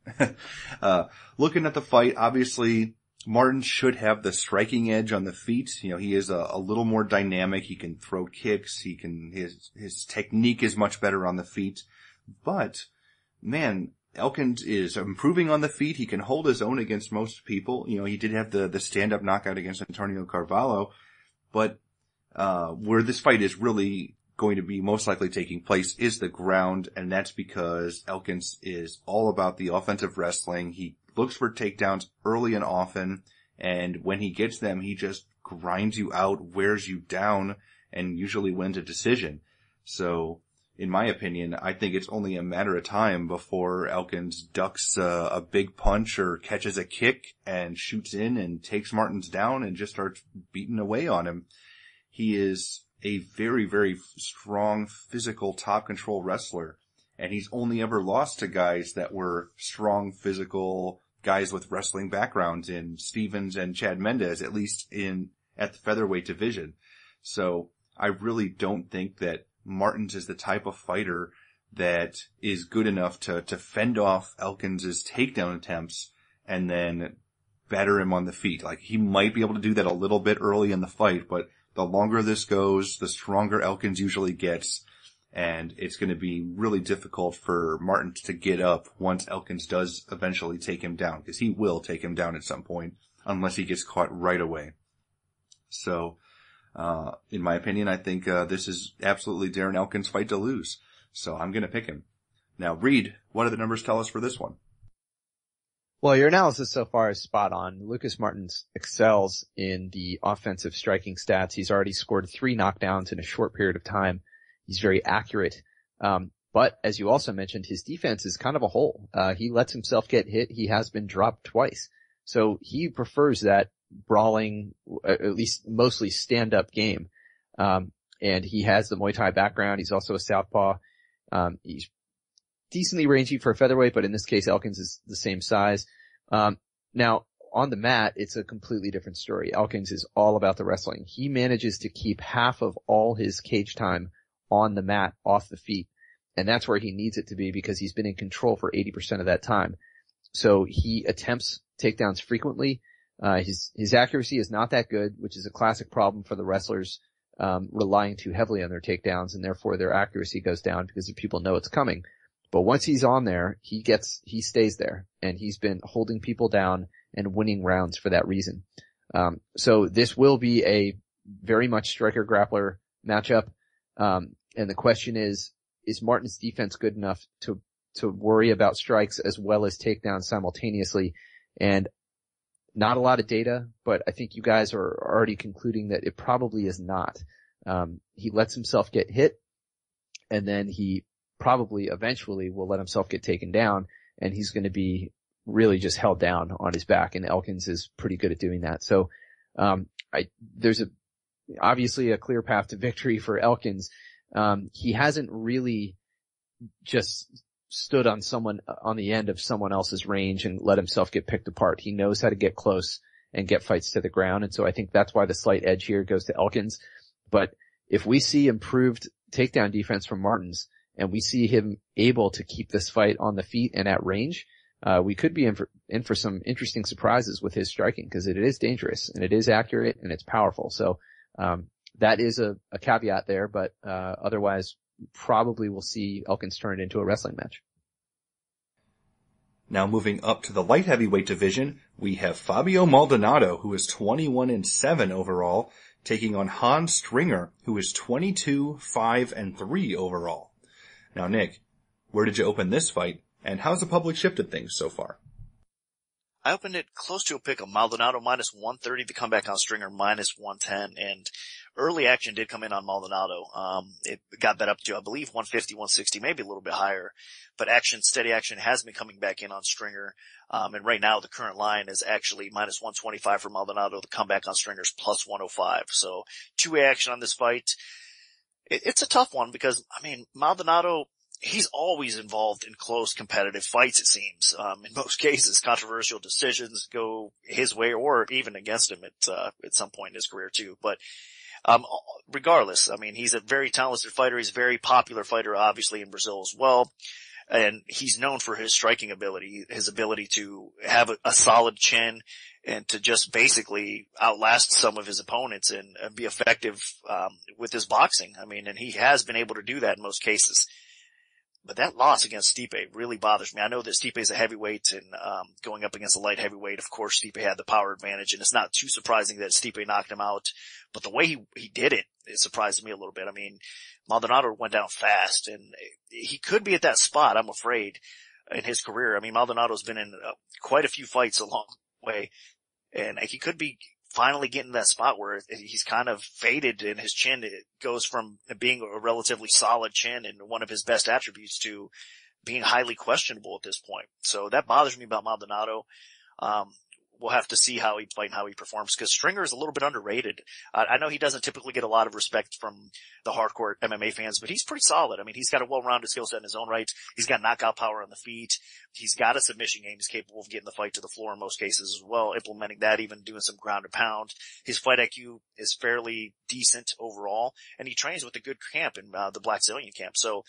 Looking at the fight, obviously, Martins should have the striking edge on the feet. You know, he is a little more dynamic. He can throw kicks. His technique is much better on the feet. But, man, Elkins is improving on the feet. He can hold his own against most people. You know, he did have the stand-up knockout against Antonio Carvalho. But, where this fight is really going to be most likely taking place is the ground. And that's because Elkins is all about the offensive wrestling. He looks for takedowns early and often, and when he gets them, he just grinds you out, wears you down, and usually wins a decision. So, in my opinion, I think it's only a matter of time before Elkins ducks a big punch or catches a kick and shoots in and takes Martins down and just starts beating away on him. He is a very, very strong, physical, top control wrestler, and he's only ever lost to guys that were strong, physical guys with wrestling backgrounds in Stevens and Chad Mendes, at least at the featherweight division. So I really don't think that Martins is the type of fighter that is good enough to fend off Elkins' takedown attempts and then batter him on the feet. Like, he might be able to do that a little bit early in the fight, but the longer this goes, the stronger Elkins usually gets. And it's going to be really difficult for Martins to get up once Elkins does eventually take him down, because he will take him down at some point, unless he gets caught right away. So, in my opinion, I think this is absolutely Darren Elkins' fight to lose. So I'm going to pick him. Now, Reed, what do the numbers tell us for this one? Well, your analysis so far is spot on. Lucas Martins excels in the offensive striking stats. He's already scored 3 knockdowns in a short period of time. He's very accurate. But But as you also mentioned, his defense is kind of a hole. He lets himself get hit. He has been dropped twice. So he prefers that brawling, at least mostly stand-up game. And he has the Muay Thai background. He's also a southpaw. He's decently rangy for a featherweight, but in this case, Elkins is the same size. Now, on the mat, it's a completely different story. Elkins is all about the wrestling. He manages to keep half of all his cage time on the mat, off the feet. And that's where he needs it to be because he's been in control for 80% of that time. So he attempts takedowns frequently. His accuracy is not that good, which is a classic problem for the wrestlers, relying too heavily on their takedowns, and therefore their accuracy goes down because the people know it's coming. But once he's on there, he stays there, and he's been holding people down and winning rounds for that reason. So this will be a very much striker grappler matchup. And the question is Martin's defense good enough to worry about strikes as well as takedowns simultaneously? And not a lot of data, but I think you guys are already concluding that it probably is not. He lets himself get hit, and then he probably eventually will let himself get taken down, and he's going to be really just held down on his back, and Elkins is pretty good at doing that. So, there's obviously a clear path to victory for Elkins. He hasn't really just stood on the end of someone else's range and let himself get picked apart. He knows how to get close and get fights to the ground. And so I think that's why the slight edge here goes to Elkins. But if we see improved takedown defense from Martins and we see him able to keep this fight on the feet and at range, we could be in for some interesting surprises with his striking, because it is dangerous and it is accurate and it's powerful. So, that is a caveat there, but, otherwise probably we'll see Elkins turn it into a wrestling match. Now moving up to the light heavyweight division, we have Fabio Maldonado, who is 21-7 overall, taking on Hans Stringer, who is 22-5-3 overall. Now, Nick, where did you open this fight, and how's the public shifted things so far? I opened it close to a pick of Maldonado minus 130, the comeback on Stringer minus 110, and early action did come in on Maldonado. It got bet up to, I believe, 150, 160, maybe a little bit higher, but steady action has been coming back in on Stringer. And right now the current line is actually minus 125 for Maldonado. The comeback on Stringer's plus 105. So two-way action on this fight. It's a tough one because, Maldonado, he's always involved in close competitive fights, it seems. In most cases, controversial decisions go his way or even against him at some point in his career too. But, regardless, he's a very talented fighter. He's a very popular fighter, obviously, in Brazil as well. And he's known for his striking ability, his ability to have a solid chin and to just basically outlast some of his opponents and be effective, with his boxing. And he has been able to do that in most cases. But that loss against Stipe really bothers me. I know that Stipe is a heavyweight and, going up against a light heavyweight, of course, Stipe had the power advantage, and it's not too surprising that Stipe knocked him out. But the way he did it surprised me a little bit. Maldonado went down fast, and he could be at that spot, I'm afraid, in his career. Maldonado's been in quite a few fights along the way, and he could be finally getting that spot where he's kind of faded and his chin, it goes from being a relatively solid chin and one of his best attributes to being highly questionable at this point. So that bothers me about Maldonado. We'll have to see how he fight and how he performs, because Stringer is a little bit underrated. I know he doesn't typically get a lot of respect from the hardcore MMA fans, but he's pretty solid. He's got a well-rounded skill set in his own right. He's got knockout power on the feet. He's got a submission game. He's capable of getting the fight to the floor in most cases as well, implementing that, even doing some ground and pound. His fight IQ is fairly decent overall, and he trains with a good camp in the Black Zillion camp. So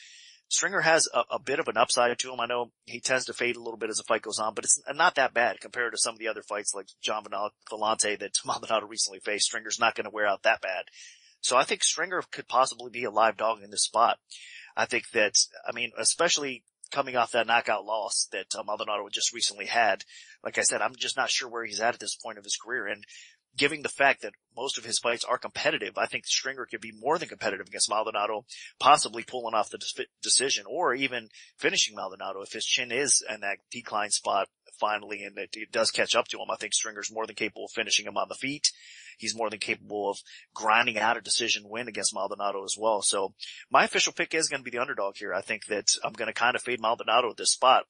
Stringer has a bit of an upside to him. I know he tends to fade a little bit as the fight goes on, but it's not that bad compared to some of the other fights like John Vellante that Maldonado recently faced. Stringer's not going to wear out that bad. So I think Stringer could possibly be a live dog in this spot. I think that, especially coming off that knockout loss that Maldonado just recently had, like I said, I'm just not sure where he's at this point of his career. And given the fact that most of his fights are competitive, I think Stringer could be more than competitive against Maldonado, possibly pulling off the decision or even finishing Maldonado if his chin is in that decline spot finally and it does catch up to him. I think Stringer's more than capable of finishing him on the feet. he's more than capable of grinding out a decision win against Maldonado as well. So my official pick is going to be the underdog here. I think that I'm going to kind of fade Maldonado at this spot.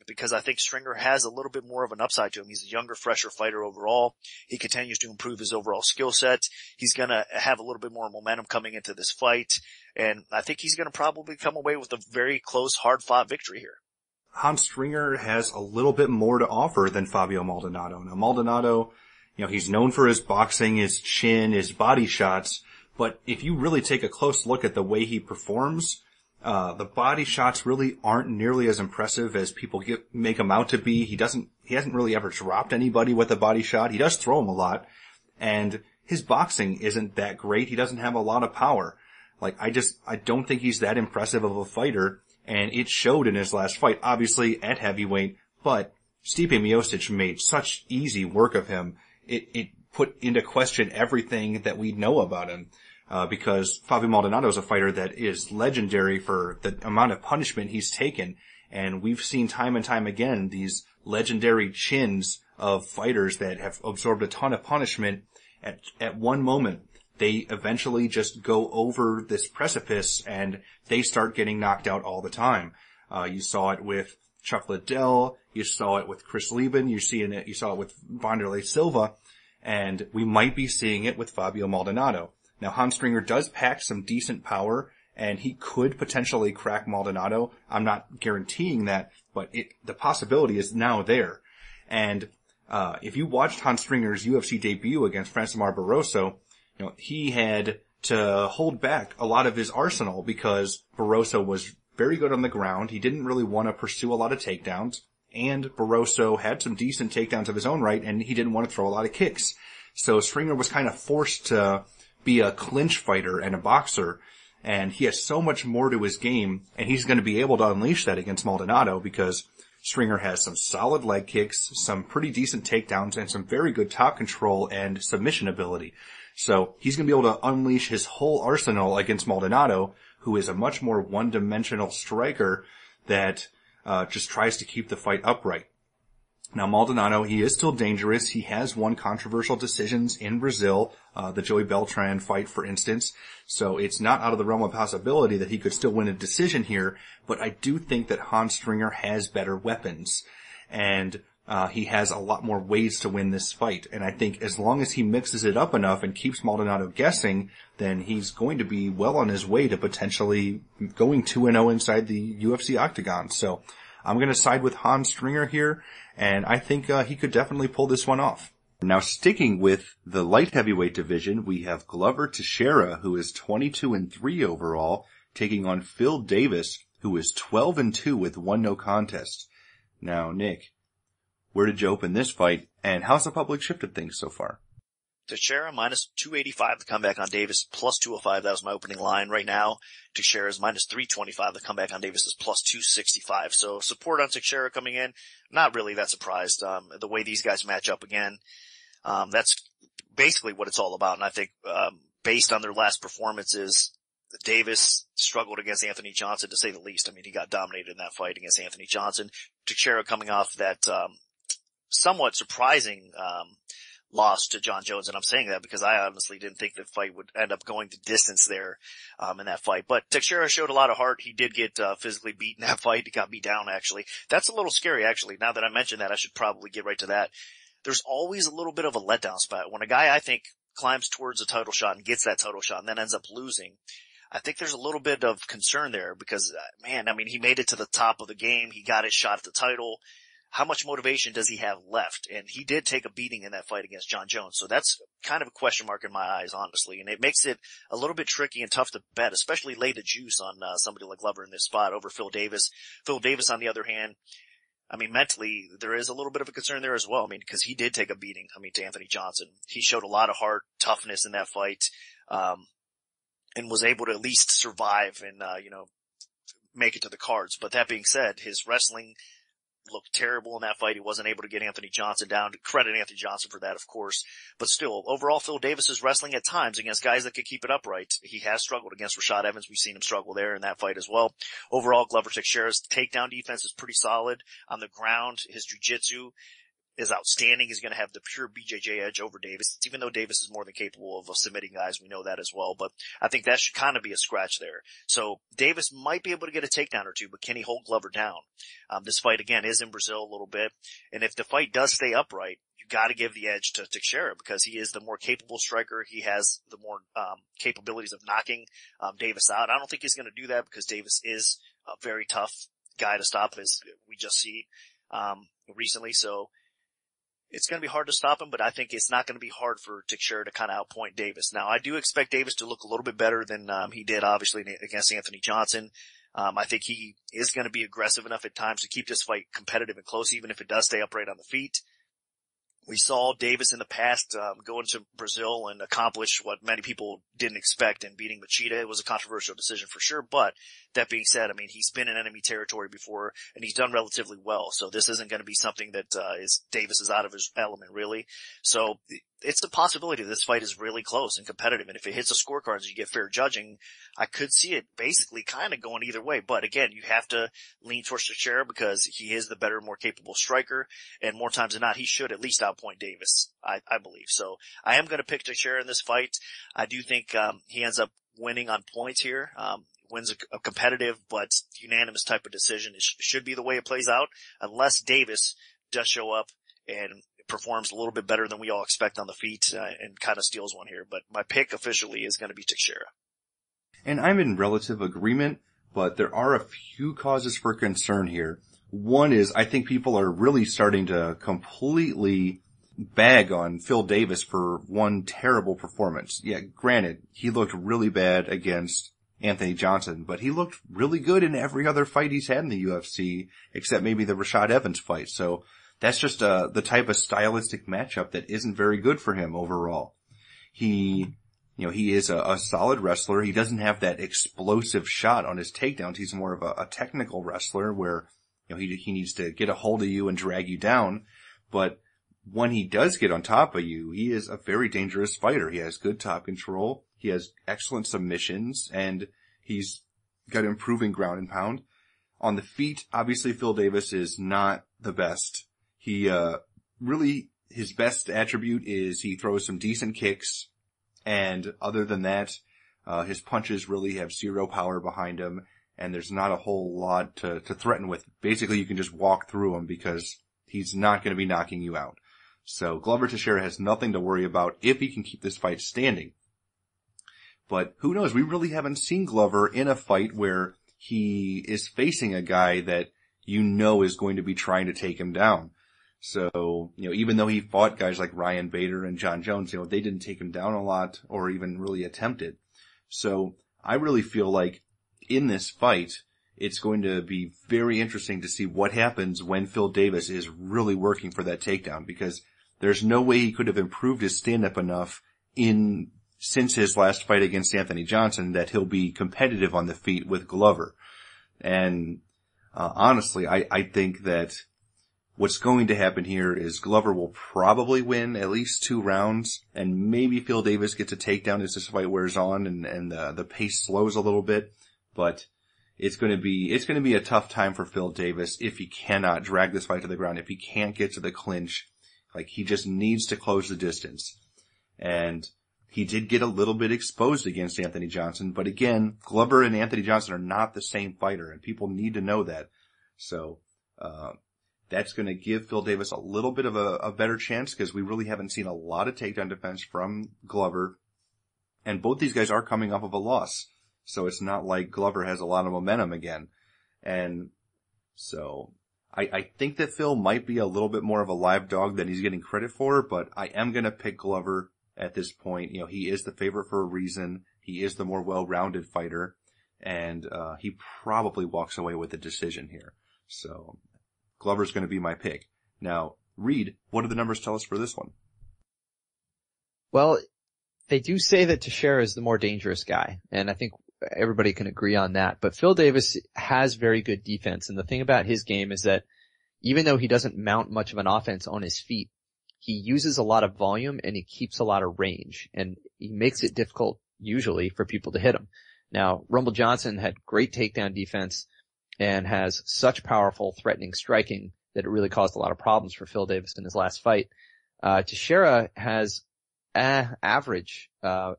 Because I think Stringer has a little bit more of an upside to him. He's a younger, fresher fighter overall. He continues to improve his overall skill set. He's gonna have a little bit more momentum coming into this fight. And I think he's gonna probably come away with a very close, hard-fought victory here. Hans Stringer has a little bit more to offer than Fabio Maldonado. Now, Maldonado, he's known for his boxing, his chin, his body shots, but if you really take a close look at the way he performs, the body shots really aren't nearly as impressive as people make him out to be. He hasn't really ever dropped anybody with a body shot. He does throw him a lot, and his boxing isn't that great. He doesn't have a lot of power. I don't think he's that impressive of a fighter, and it showed in his last fight, obviously at heavyweight, but Stipe Miocic made such easy work of him. It put into question everything that we know about him. Because Fabio Maldonado is a fighter that is legendary for the amount of punishment he's taken. And we've seen time and time again these legendary chins of fighters that have absorbed a ton of punishment. At one moment, they eventually just go over this precipice and they start getting knocked out all the time. You saw it with Chuck Liddell. You saw it with Chris Lieben. You saw it with Wanderlei Silva. And we might be seeing it with Fabio Maldonado. Now, Hans Stringer does pack some decent power, and he could potentially crack Maldonado. I'm not guaranteeing that, but the possibility is now there. And if you watched Hans Stringer's UFC debut against Francimar Barroso, he had to hold back a lot of his arsenal because Barroso was very good on the ground. He didn't really want to pursue a lot of takedowns, and Barroso had some decent takedowns of his own right, and he didn't want to throw a lot of kicks. So Stringer was kind of forced to be a clinch fighter and a boxer, and he has so much more to his game, and he's going to be able to unleash that against Maldonado because Stringer has some solid leg kicks, some pretty decent takedowns, and some very good top control and submission ability. So he's going to be able to unleash his whole arsenal against Maldonado, who is a much more one-dimensional striker that just tries to keep the fight upright. Now, Maldonado, he is still dangerous. He has won controversial decisions in Brazil, the Joey Beltran fight, for instance. So it's not out of the realm of possibility that he could still win a decision here. But I do think that Hans Stringer has better weapons. And he has a lot more ways to win this fight. And I think as long as he mixes it up enough and keeps Maldonado guessing, then he's going to be well on his way to potentially going 2-0 inside the UFC octagon. So I'm going to side with Hans Stringer here, and I think he could definitely pull this one off. Now, sticking with the light heavyweight division, we have Glover Teixeira, who is 22-3 overall, taking on Phil Davis, who is 12-2 with 1 no contest. Now, Nick, where did you open this fight, and how's the public shifted things so far? Teixeira minus 285 to come back on Davis, plus 205. That was my opening line. Right now, Teixeira is minus 325 to come back on Davis is plus 265. So support on Teixeira coming in. Not really that surprised. The way these guys match up again, that's basically what it's all about. And I think, based on their last performances, Davis struggled against Anthony Johnson, to say the least. I mean, he got dominated in that fight against Anthony Johnson. Teixeira coming off that, somewhat surprising, loss to John Jones, and I'm saying that because I honestly didn't think the fight would end up going the distance there in that fight. But Teixeira showed a lot of heart. He did get physically beat in that fight. He got beat down, actually. That's a little scary, actually. Now that I mentioned that, I should probably get right to that. There's always a little bit of a letdown spot. When a guy, I think, climbs towards a title shot and gets that title shot and then ends up losing, I think there's a little bit of concern there because, man, I mean, he made it to the top of the game. He got his shot at the title. How much motivation does he have left? And he did take a beating in that fight against John Jones. So that's kind of a question mark in my eyes, honestly. And it makes it a little bit tricky and tough to bet, especially lay the juice on somebody like Glover in this spot over Phil Davis. Phil Davis, on the other hand, I mean, mentally, there is a little bit of a concern there as well. I mean, because he did take a beating, to Anthony Johnson. He showed a lot of heart, toughness in that fight, and was able to at least survive and, make it to the cards. But that being said, his wrestling looked terrible in that fight. He wasn't able to get Anthony Johnson down. To credit Anthony Johnson for that, of course. But still, overall, Phil Davis is wrestling at times against guys that could keep it upright. He has struggled against Rashad Evans. We've seen him struggle there in that fight as well. Overall, Glover Teixeira's takedown defense is pretty solid on the ground. His jiu-jitsu is outstanding. He's going to have the pure BJJ edge over Davis, even though Davis is more than capable of submitting guys. We know that as well, but I think that should kind of be a scratch there. So Davis might be able to get a takedown or two, but can he hold Glover down? This fight again is in Brazil a little bit. And if the fight does stay upright, you got to give the edge to Teixeira because he is the more capable striker. He has the more, capabilities of knocking, Davis out. I don't think he's going to do that because Davis is a very tough guy to stop, as we just see, recently. So, it's going to be hard to stop him, but I think it's not going to be hard for Teixeira to kind of outpoint Davis. Now, I do expect Davis to look a little bit better than he did, obviously, against Anthony Johnson. I think he is going to be aggressive enough at times to keep this fight competitive and close, even if it does stay upright on the feet. We saw Davis in the past go into Brazil and accomplish what many people didn't expect in beating Machida. It was a controversial decision for sure, but that being said, I mean, he's been in enemy territory before and he's done relatively well. So this isn't going to be something that Davis is out of his element, really. So it's a possibility this fight is really close and competitive. And if it hits the scorecards and you get fair judging, I could see it basically kind of going either way. But again, you have to lean towards Teixeira because he is the better, more capable striker. And more times than not, he should at least outpoint Davis, I believe. So I am going to pick Teixeira in this fight. I do think he ends up winning on points here. Wins a competitive but unanimous type of decision. It should be the way it plays out unless Davis does show up and performs a little bit better than we all expect on the feet and kind of steals one here. But my pick officially is going to be Teixeira. And I'm in relative agreement, but there are a few causes for concern here. One is I think people are really starting to completely bag on Phil Davis for one terrible performance. Yeah, granted, he looked really bad against Anthony Johnson, but he looked really good in every other fight he's had in the UFC, except maybe the Rashad Evans fight. So that's just the type of stylistic matchup that isn't very good for him overall. He is a solid wrestler. He doesn't have that explosive shot on his takedowns. He's more of a technical wrestler where, he needs to get a hold of you and drag you down. But when he does get on top of you, he is a very dangerous fighter. He has good top control. He has excellent submissions, and he's got improving ground and pound. On the feet, obviously Phil Davis is not the best. He, really, his best attribute is he throws some decent kicks, and other than that, his punches really have zero power behind him, and there's not a whole lot to threaten with. Basically, you can just walk through him because he's not going to be knocking you out. So Glover Teixeira has nothing to worry about if he can keep this fight standing. But who knows? We really haven't seen Glover in a fight where he is facing a guy that is going to be trying to take him down. So, even though he fought guys like Ryan Bader and John Jones, they didn't take him down a lot or even really attempt it. So I really feel like in this fight, it's going to be very interesting to see what happens when Phil Davis is really working for that takedown, because there's no way he could have improved his stand-up enough since his last fight against Anthony Johnson that he'll be competitive on the feet with Glover. And honestly, I think that what's going to happen here is Glover will probably win at least 2 rounds, and maybe Phil Davis gets a takedown as this fight wears on and the pace slows a little bit. But it's going to be a tough time for Phil Davis if he cannot drag this fight to the ground, if he can't get to the clinch. Like, he just needs to close the distance. And he did get a little bit exposed against Anthony Johnson, but again, Glover and Anthony Johnson are not the same fighter, and people need to know that. So, that's going to give Phil Davis a little bit of a better chance, because we really haven't seen a lot of takedown defense from Glover. And both these guys are coming off of a loss. So it's not like Glover has a lot of momentum again. And so I think that Phil might be a little bit more of a live dog than he's getting credit for, but I am going to pick Glover at this point. He is the favorite for a reason. He is the more well-rounded fighter, and he probably walks away with a decision here. So Glover's going to be my pick. Now, Reed, what do the numbers tell us for this one? Well, they do say that Teixeira is the more dangerous guy, and I think everybody can agree on that. But Phil Davis has very good defense, and the thing about his game is that even though he doesn't mount much of an offense on his feet, he uses a lot of volume and he keeps a lot of range, and he makes it difficult usually for people to hit him. Now, Rumble Johnson had great takedown defense and has such powerful threatening striking that it really caused a lot of problems for Phil Davis in his last fight. Teixeira has average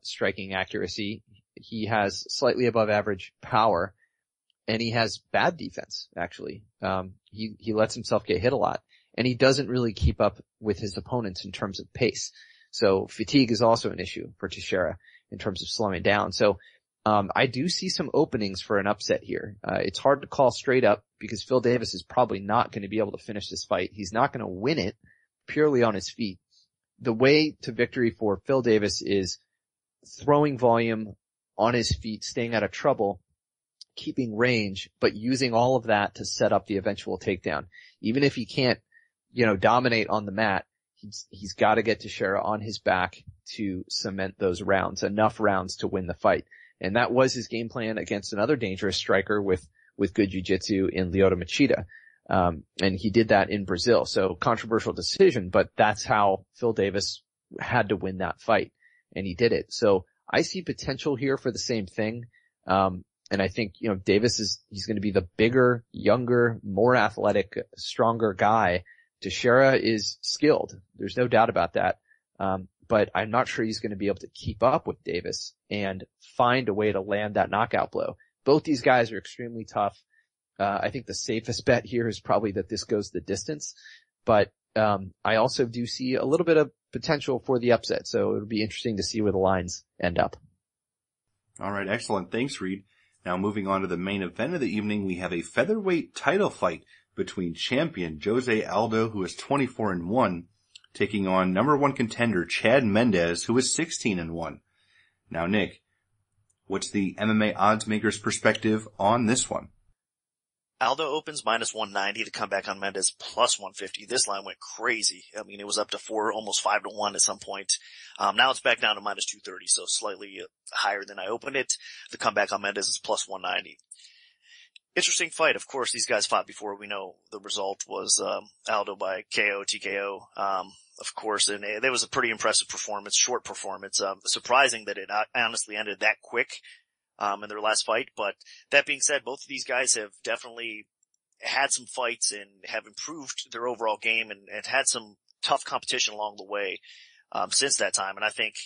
striking accuracy. He has slightly above average power, and he has bad defense, actually. He lets himself get hit a lot, and he doesn't really keep up with his opponents in terms of pace. So fatigue is also an issue for Teixeira in terms of slowing down. So I do see some openings for an upset here. It's hard to call straight up because Phil Davis is probably not going to be able to finish this fight. He's not going to win it purely on his feet. The way to victory for Phil Davis is throwing volume on his feet, staying out of trouble, keeping range, but using all of that to set up the eventual takedown. Even if he can't, dominate on the mat, he's got to get Teixeira on his back to cement those rounds, enough rounds to win the fight. And that was his game plan against another dangerous striker with good jiu-jitsu in Lyoto Machida. And he did that in Brazil. So controversial decision, but that's how Phil Davis had to win that fight. And he did it. So I see potential here for the same thing. And I think, Davis he's going to be the bigger, younger, more athletic, stronger guy. Teixeira is skilled. There's no doubt about that. But I'm not sure he's going to be able to keep up with Davis and find a way to land that knockout blow. Both these guys are extremely tough. I think the safest bet here is probably that this goes the distance, but I also do see a little bit of potential for the upset, so it'll be interesting to see where the lines end up. All right, excellent. Thanks, Reed. Now moving on to the main event of the evening, we have a featherweight title fight between champion Jose Aldo, who is 24-1, taking on number one contender Chad Mendes, who is 16-1. Now, Nick, what's the MMA oddsmaker's perspective on this one? Aldo opens minus 190 to come back on Mendes plus 150. This line went crazy. I mean, it was up to 4, almost 5-1 at some point. Now it's back down to minus 230, so slightly higher than I opened it. The comeback on Mendes is plus 190. Interesting fight. Of course, these guys fought before. We know the result was Aldo by KO, TKO. Of course, and there was a pretty impressive performance, short performance. Surprising that it honestly ended that quick. In their last fight. But that being said, both of these guys have definitely had some fights and have improved their overall game and had some tough competition along the way, since that time. And I think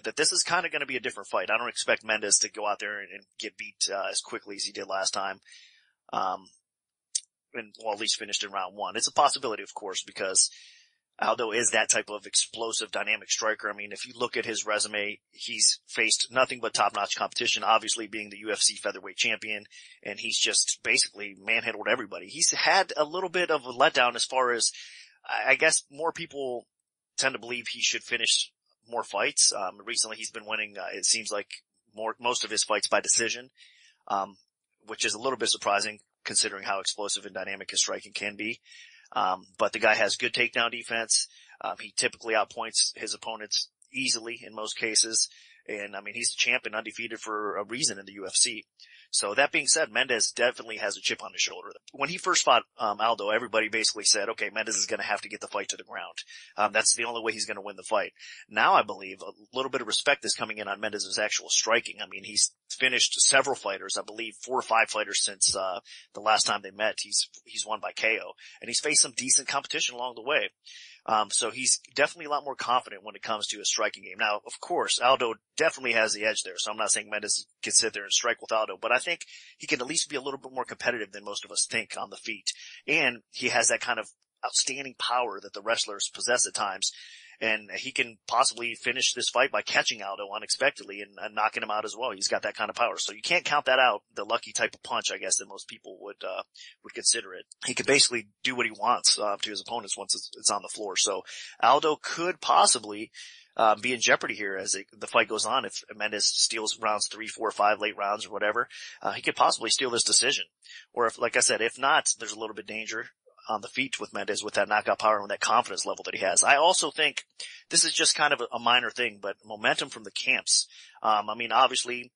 that this is kind of going to be a different fight. I don't expect Mendes to go out there and get beat, as quickly as he did last time. At least finished in round 1. It's a possibility, of course, because Aldo is that type of explosive, dynamic striker. I mean, if you look at his resume, he's faced nothing but top-notch competition, obviously being the UFC featherweight champion, and he's just basically manhandled everybody. He's had a little bit of a letdown as far as, I guess more people tend to believe he should finish more fights. Recently he's been winning, it seems like most of his fights by decision, which is a little bit surprising considering how explosive and dynamic his striking can be. But the guy has good takedown defense. He typically outpoints his opponents easily in most cases. And I mean, he's the champion, undefeated for a reason in the UFC. So that being said, Mendes definitely has a chip on his shoulder. When he first fought, Aldo, everybody basically said, okay, Mendes is going to have to get the fight to the ground. That's the only way he's going to win the fight. Now I believe a little bit of respect is coming in on Mendes' actual striking. I mean, he's finished several fighters, I believe 4 or 5 fighters since, the last time they met. He's won by KO, and he's faced some decent competition along the way. So he's definitely a lot more confident when it comes to his striking game. Now, of course, Aldo definitely has the edge there, so I'm not saying Mendes can sit there and strike with Aldo, but I think he can at least be a little bit more competitive than most of us think on the feet. And he has that kind of outstanding power that the wrestlers possess at times. And he can possibly finish this fight by catching Aldo unexpectedly and knocking him out as well. He's got that kind of power. So you can't count that out, the lucky type of punch, I guess, that most people would consider it. He could basically do what he wants, to his opponents once it's on the floor. So Aldo could possibly, be in jeopardy here as the fight goes on. If Mendes steals rounds 3, 4, 5, late rounds or whatever, he could possibly steal this decision. Or if, like I said, if not, there's a little bit danger on the feet with Mendes with that knockout power and that confidence level that he has. I also think this is just kind of a minor thing, but momentum from the camps. I mean, obviously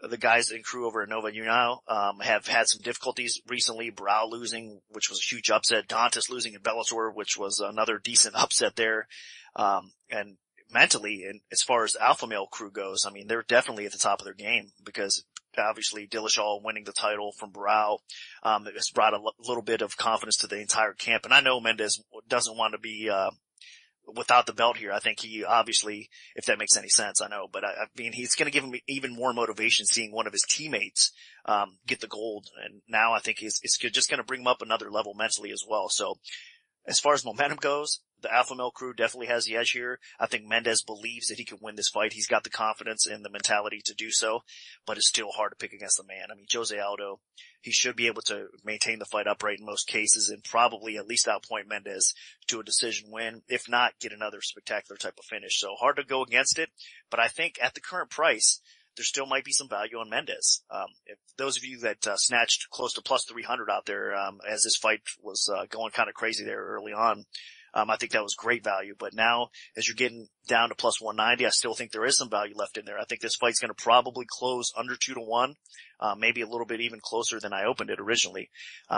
the guys in crew over at Nova União, have had some difficulties recently. Cabral losing, which was a huge upset. Dantas losing in Bellator, which was another decent upset there. And mentally, and as far as alpha male crew goes, I mean, they're definitely at the top of their game because obviously Dillashaw winning the title from Barao, it's brought a little bit of confidence to the entire camp. And I know Mendes doesn't want to be, without the belt here. I think he obviously, if that makes any sense, I know, but I mean, he's going to give him even more motivation seeing one of his teammates, get the gold. And now I think it's just going to bring him up another level mentally as well. So as far as momentum goes, the Alpha Male crew definitely has the edge here. I think Mendes believes that he can win this fight. He's got the confidence and the mentality to do so, but it's still hard to pick against the man. I mean, Jose Aldo, he should be able to maintain the fight upright in most cases and probably at least outpoint Mendes to a decision win, if not get another spectacular type of finish. So hard to go against it, but I think at the current price, there still might be some value on Mendes. If those of you that snatched close to plus 300 out there, as this fight was going kind of crazy there early on, I think that was great value. But now, as you're getting down to plus 190, I still think there is some value left in there. I think this fight's going to probably close under 2-1, maybe a little bit even closer than I opened it originally.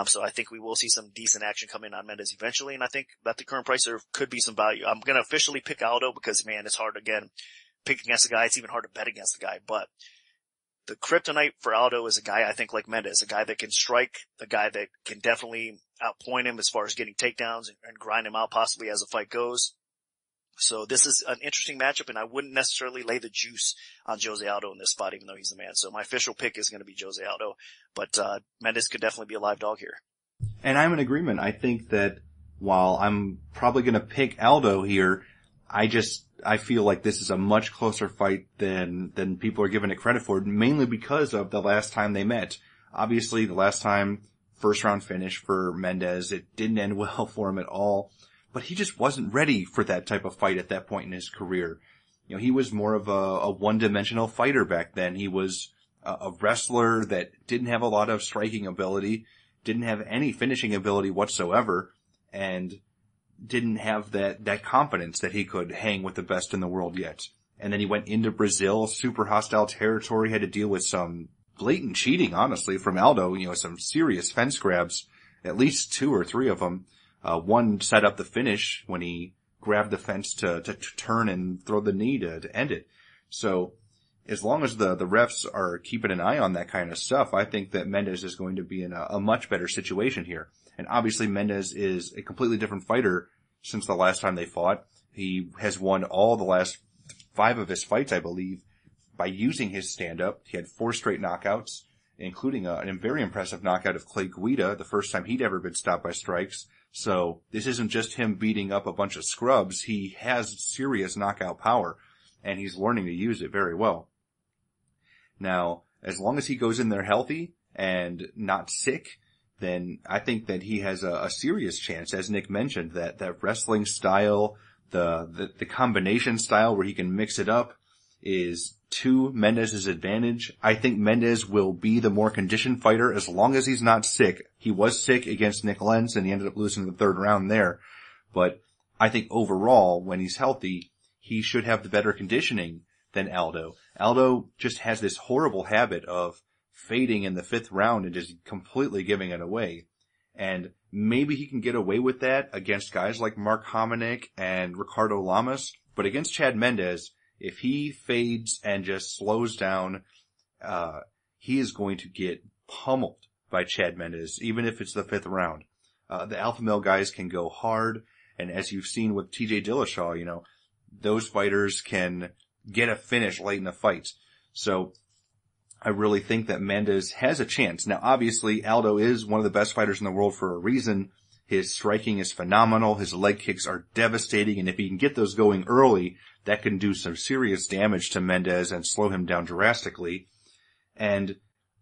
So I think we will see some decent action come in on Mendes eventually, and I think at the current price there could be some value. I'm going to officially pick Aldo because, man, it's hard again. Pick against the guy, it's even hard to bet against the guy, but the kryptonite for Aldo is a guy I think like Mendes, a guy that can strike, a guy that can definitely outpoint him as far as getting takedowns and grind him out possibly as the fight goes. So this is an interesting matchup, and I wouldn't necessarily lay the juice on Jose Aldo in this spot, even though he's the man. So my official pick is going to be Jose Aldo, but Mendes could definitely be a live dog here. And I'm in agreement. I think that while I'm probably going to pick Aldo here, I feel like this is a much closer fight than people are giving it credit for, mainly because of the last time they met. Obviously, the last time, first round finish for Mendes, it didn't end well for him at all, but he just wasn't ready for that type of fight at that point in his career. You know, he was more of a one-dimensional fighter back then. He was a wrestler that didn't have a lot of striking ability, didn't have any finishing ability whatsoever, and didn't have that confidence that he could hang with the best in the world yet. And then he went into Brazil, super hostile territory, had to deal with some blatant cheating, honestly, from Aldo, you know, some serious fence grabs, at least 2 or 3 of them. One set up the finish when he grabbed the fence to turn and throw the knee to end it. So as long as the refs are keeping an eye on that kind of stuff, I think that Mendes is going to be in a much better situation here. And obviously Mendes is a completely different fighter since the last time they fought. He has won all the last 5 of his fights, I believe, by using his stand-up. He had 4 straight knockouts, including a very impressive knockout of Clay Guida, the first time he'd ever been stopped by strikes. So this isn't just him beating up a bunch of scrubs. He has serious knockout power, and he's learning to use it very well. Now, as long as he goes in there healthy and not sick, then I think that he has a serious chance, as Nick mentioned, that wrestling style, the combination style where he can mix it up is to Mendes' advantage. I think Mendes will be the more conditioned fighter as long as he's not sick. He was sick against Nick Lenz and he ended up losing the 3rd round there. But I think overall, when he's healthy, he should have the better conditioning than Aldo. Aldo just has this horrible habit of fading in the 5th round and just completely giving it away. And maybe he can get away with that against guys like Mark Hominick and Ricardo Lamas, but against Chad Mendes, if he fades and just slows down, he is going to get pummeled by Chad Mendes, even if it's the 5th round. The alpha male guys can go hard, and as you've seen with TJ Dillashaw, you know, those fighters can get a finish late in the fight. So I really think that Mendes has a chance. Now, obviously, Aldo is one of the best fighters in the world for a reason. His striking is phenomenal. His leg kicks are devastating. And if he can get those going early, that can do some serious damage to Mendes and slow him down drastically. And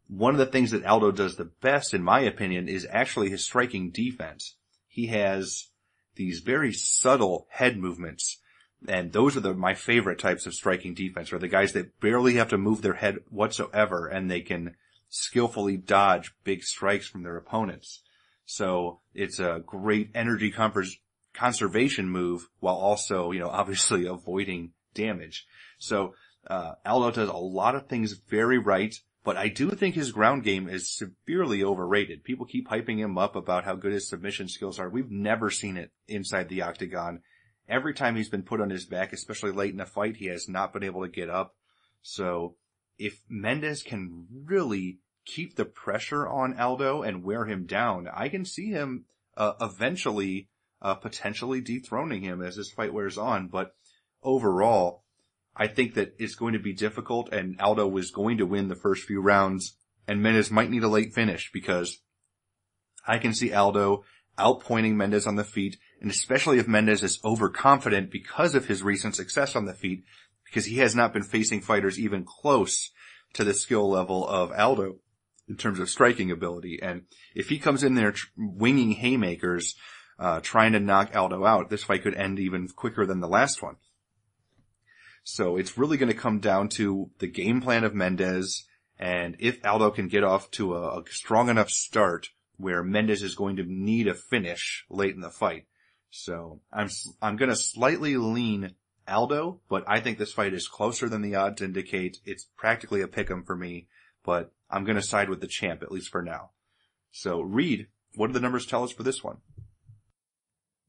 one of the things that Aldo does the best, in my opinion, is actually his striking defense. He has these very subtle head movements. And those are my favorite types of striking defense, are the guys that barely have to move their head whatsoever, and they can skillfully dodge big strikes from their opponents. So it's a great energy conservation move while also, you know, obviously avoiding damage. So Aldo does a lot of things very right, but I do think his ground game is severely overrated. People keep hyping him up about how good his submission skills are. We've never seen it inside the octagon. Every time he's been put on his back, especially late in a fight, he has not been able to get up. So if Mendes can really keep the pressure on Aldo and wear him down, I can see him eventually potentially dethroning him as this fight wears on. But overall, I think that it's going to be difficult, and Aldo was going to win the first few rounds, and Mendes might need a late finish, because I can see Aldo outpointing Mendes on the feet, and especially if Mendes is overconfident because of his recent success on the feet, because he has not been facing fighters even close to the skill level of Aldo in terms of striking ability. And if he comes in there winging haymakers, trying to knock Aldo out, this fight could end even quicker than the last one. So it's really going to come down to the game plan of Mendes, and if Aldo can get off to a strong enough start where Mendes is going to need a finish late in the fight. So I'm going to slightly lean Aldo, but I think this fight is closer than the odds indicate. It's practically a pick'em for me, but I'm going to side with the champ, at least for now. So Reed, what do the numbers tell us for this one?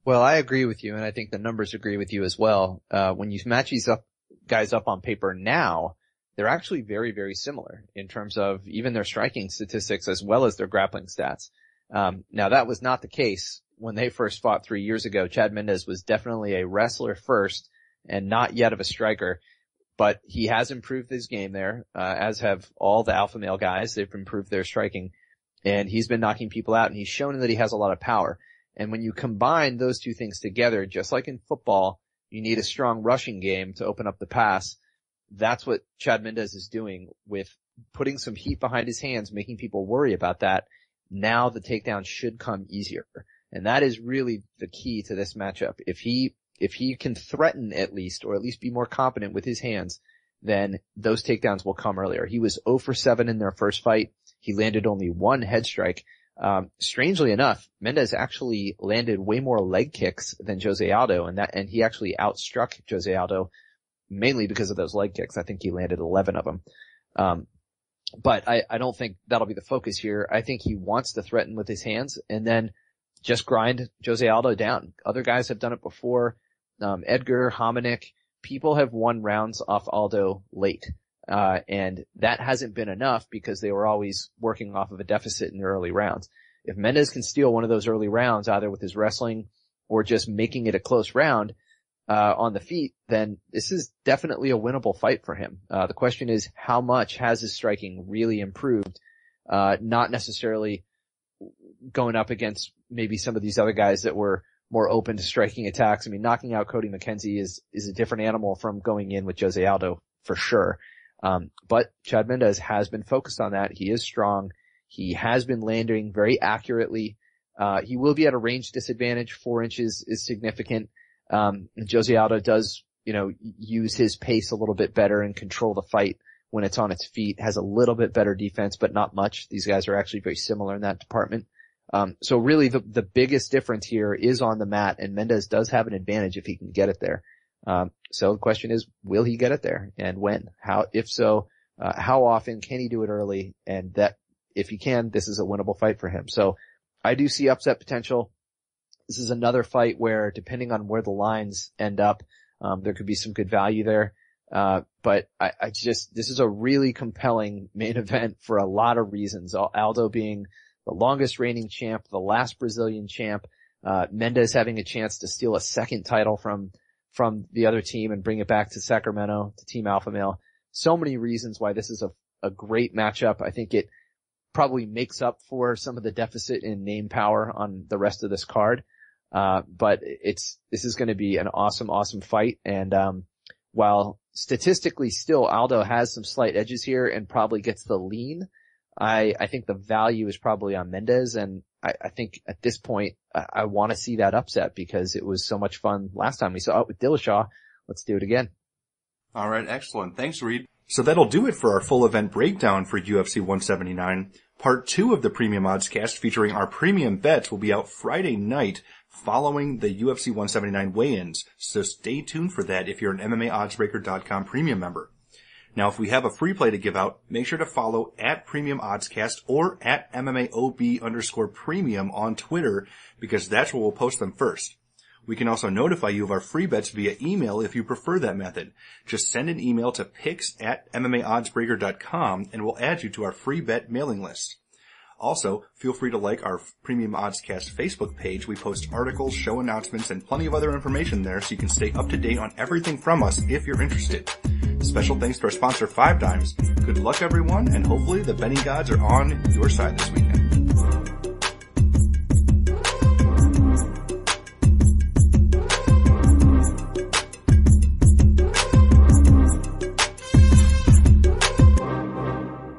Well, I agree with you, and I think the numbers agree with you as well. When you match these guys up on paper now, they're actually very, very similar in terms of even their striking statistics as well as their grappling stats. Now that was not the case when they first fought 3 years ago. Chad Mendes was definitely a wrestler first and not yet of a striker, but he has improved his game there, as have all the alpha male guys. They've improved their striking, and he's been knocking people out, and he's shown that he has a lot of power. And when you combine those two things together, just like in football, you need a strong rushing game to open up the pass. That's what Chad Mendes is doing with putting some heat behind his hands, making people worry about that. Now the takedown should come easier. And that is really the key to this matchup. If he can threaten at least, or at least be more competent with his hands, then those takedowns will come earlier. He was 0 for 7 in their first fight. He landed only one head strike. Strangely enough, Mendes actually landed way more leg kicks than Jose Aldo, and he actually outstruck Jose Aldo mainly because of those leg kicks. I think he landed 11 of them. But I don't think that'll be the focus here. I think he wants to threaten with his hands and then just grind Jose Aldo down. Other guys have done it before. Edgar, Hominick, people have won rounds off Aldo late. And that hasn't been enough because they were always working off of a deficit in the early rounds. If Mendes can steal one of those early rounds, either with his wrestling or just making it a close round, on the feet, then this is definitely a winnable fight for him. The question is, how much has his striking really improved? Not necessarily going up against maybe some of these other guys that were more open to striking attacks. I mean, knocking out Cody McKenzie is a different animal from going in with Jose Aldo for sure. But Chad Mendes has been focused on that. He is strong. He has been landing very accurately. He will be at a range disadvantage. 4 inches is significant. Jose Aldo does, use his pace a little bit better and control the fight when it's on its feet, has a little bit better defense, but not much. These guys are actually very similar in that department. So really the biggest difference here is on the mat, and Mendes does have an advantage if he can get it there. So the question is, will he get it there, and when? If so, how often can he do it early? And that, if he can, this is a winnable fight for him. So I do see upset potential. This is another fight where, depending on where the lines end up, there could be some good value there. But this is a really compelling main event for a lot of reasons. Aldo being the longest reigning champ, the last Brazilian champ, Mendes having a chance to steal a second title from the other team and bring it back to Sacramento, to Team Alpha Male. So many reasons why this is a great matchup. I think it probably makes up for some of the deficit in name power on the rest of this card. But this is going to be an awesome fight. And, while statistically still Aldo has some slight edges here and probably gets the lean, I think the value is probably on Mendes. And I think at this point, I want to see that upset because it was so much fun last time we saw it with Dillashaw. Let's do it again. All right. Excellent. Thanks, Reed. So that'll do it for our full event breakdown for UFC 179. Part 2 of the Premium Oddscast featuring our premium bets will be out Friday night following the UFC 179 weigh-ins. So stay tuned for that if you're an MMAOddsBreaker.com premium member. Now, if we have a free play to give out, make sure to follow at Premium Oddscast or at MMAOB_premium on Twitter because that's where we'll post them first. We can also notify you of our free bets via email if you prefer that method. Just send an email to picks@MMAOddsBreaker.com and we'll add you to our free bet mailing list. Also, feel free to like our Premium Oddscast Facebook page. We post articles, show announcements, and plenty of other information there so you can stay up to date on everything from us if you're interested. Special thanks to our sponsor, 5 Dimes. Good luck, everyone, and hopefully the betting gods are on your side this week.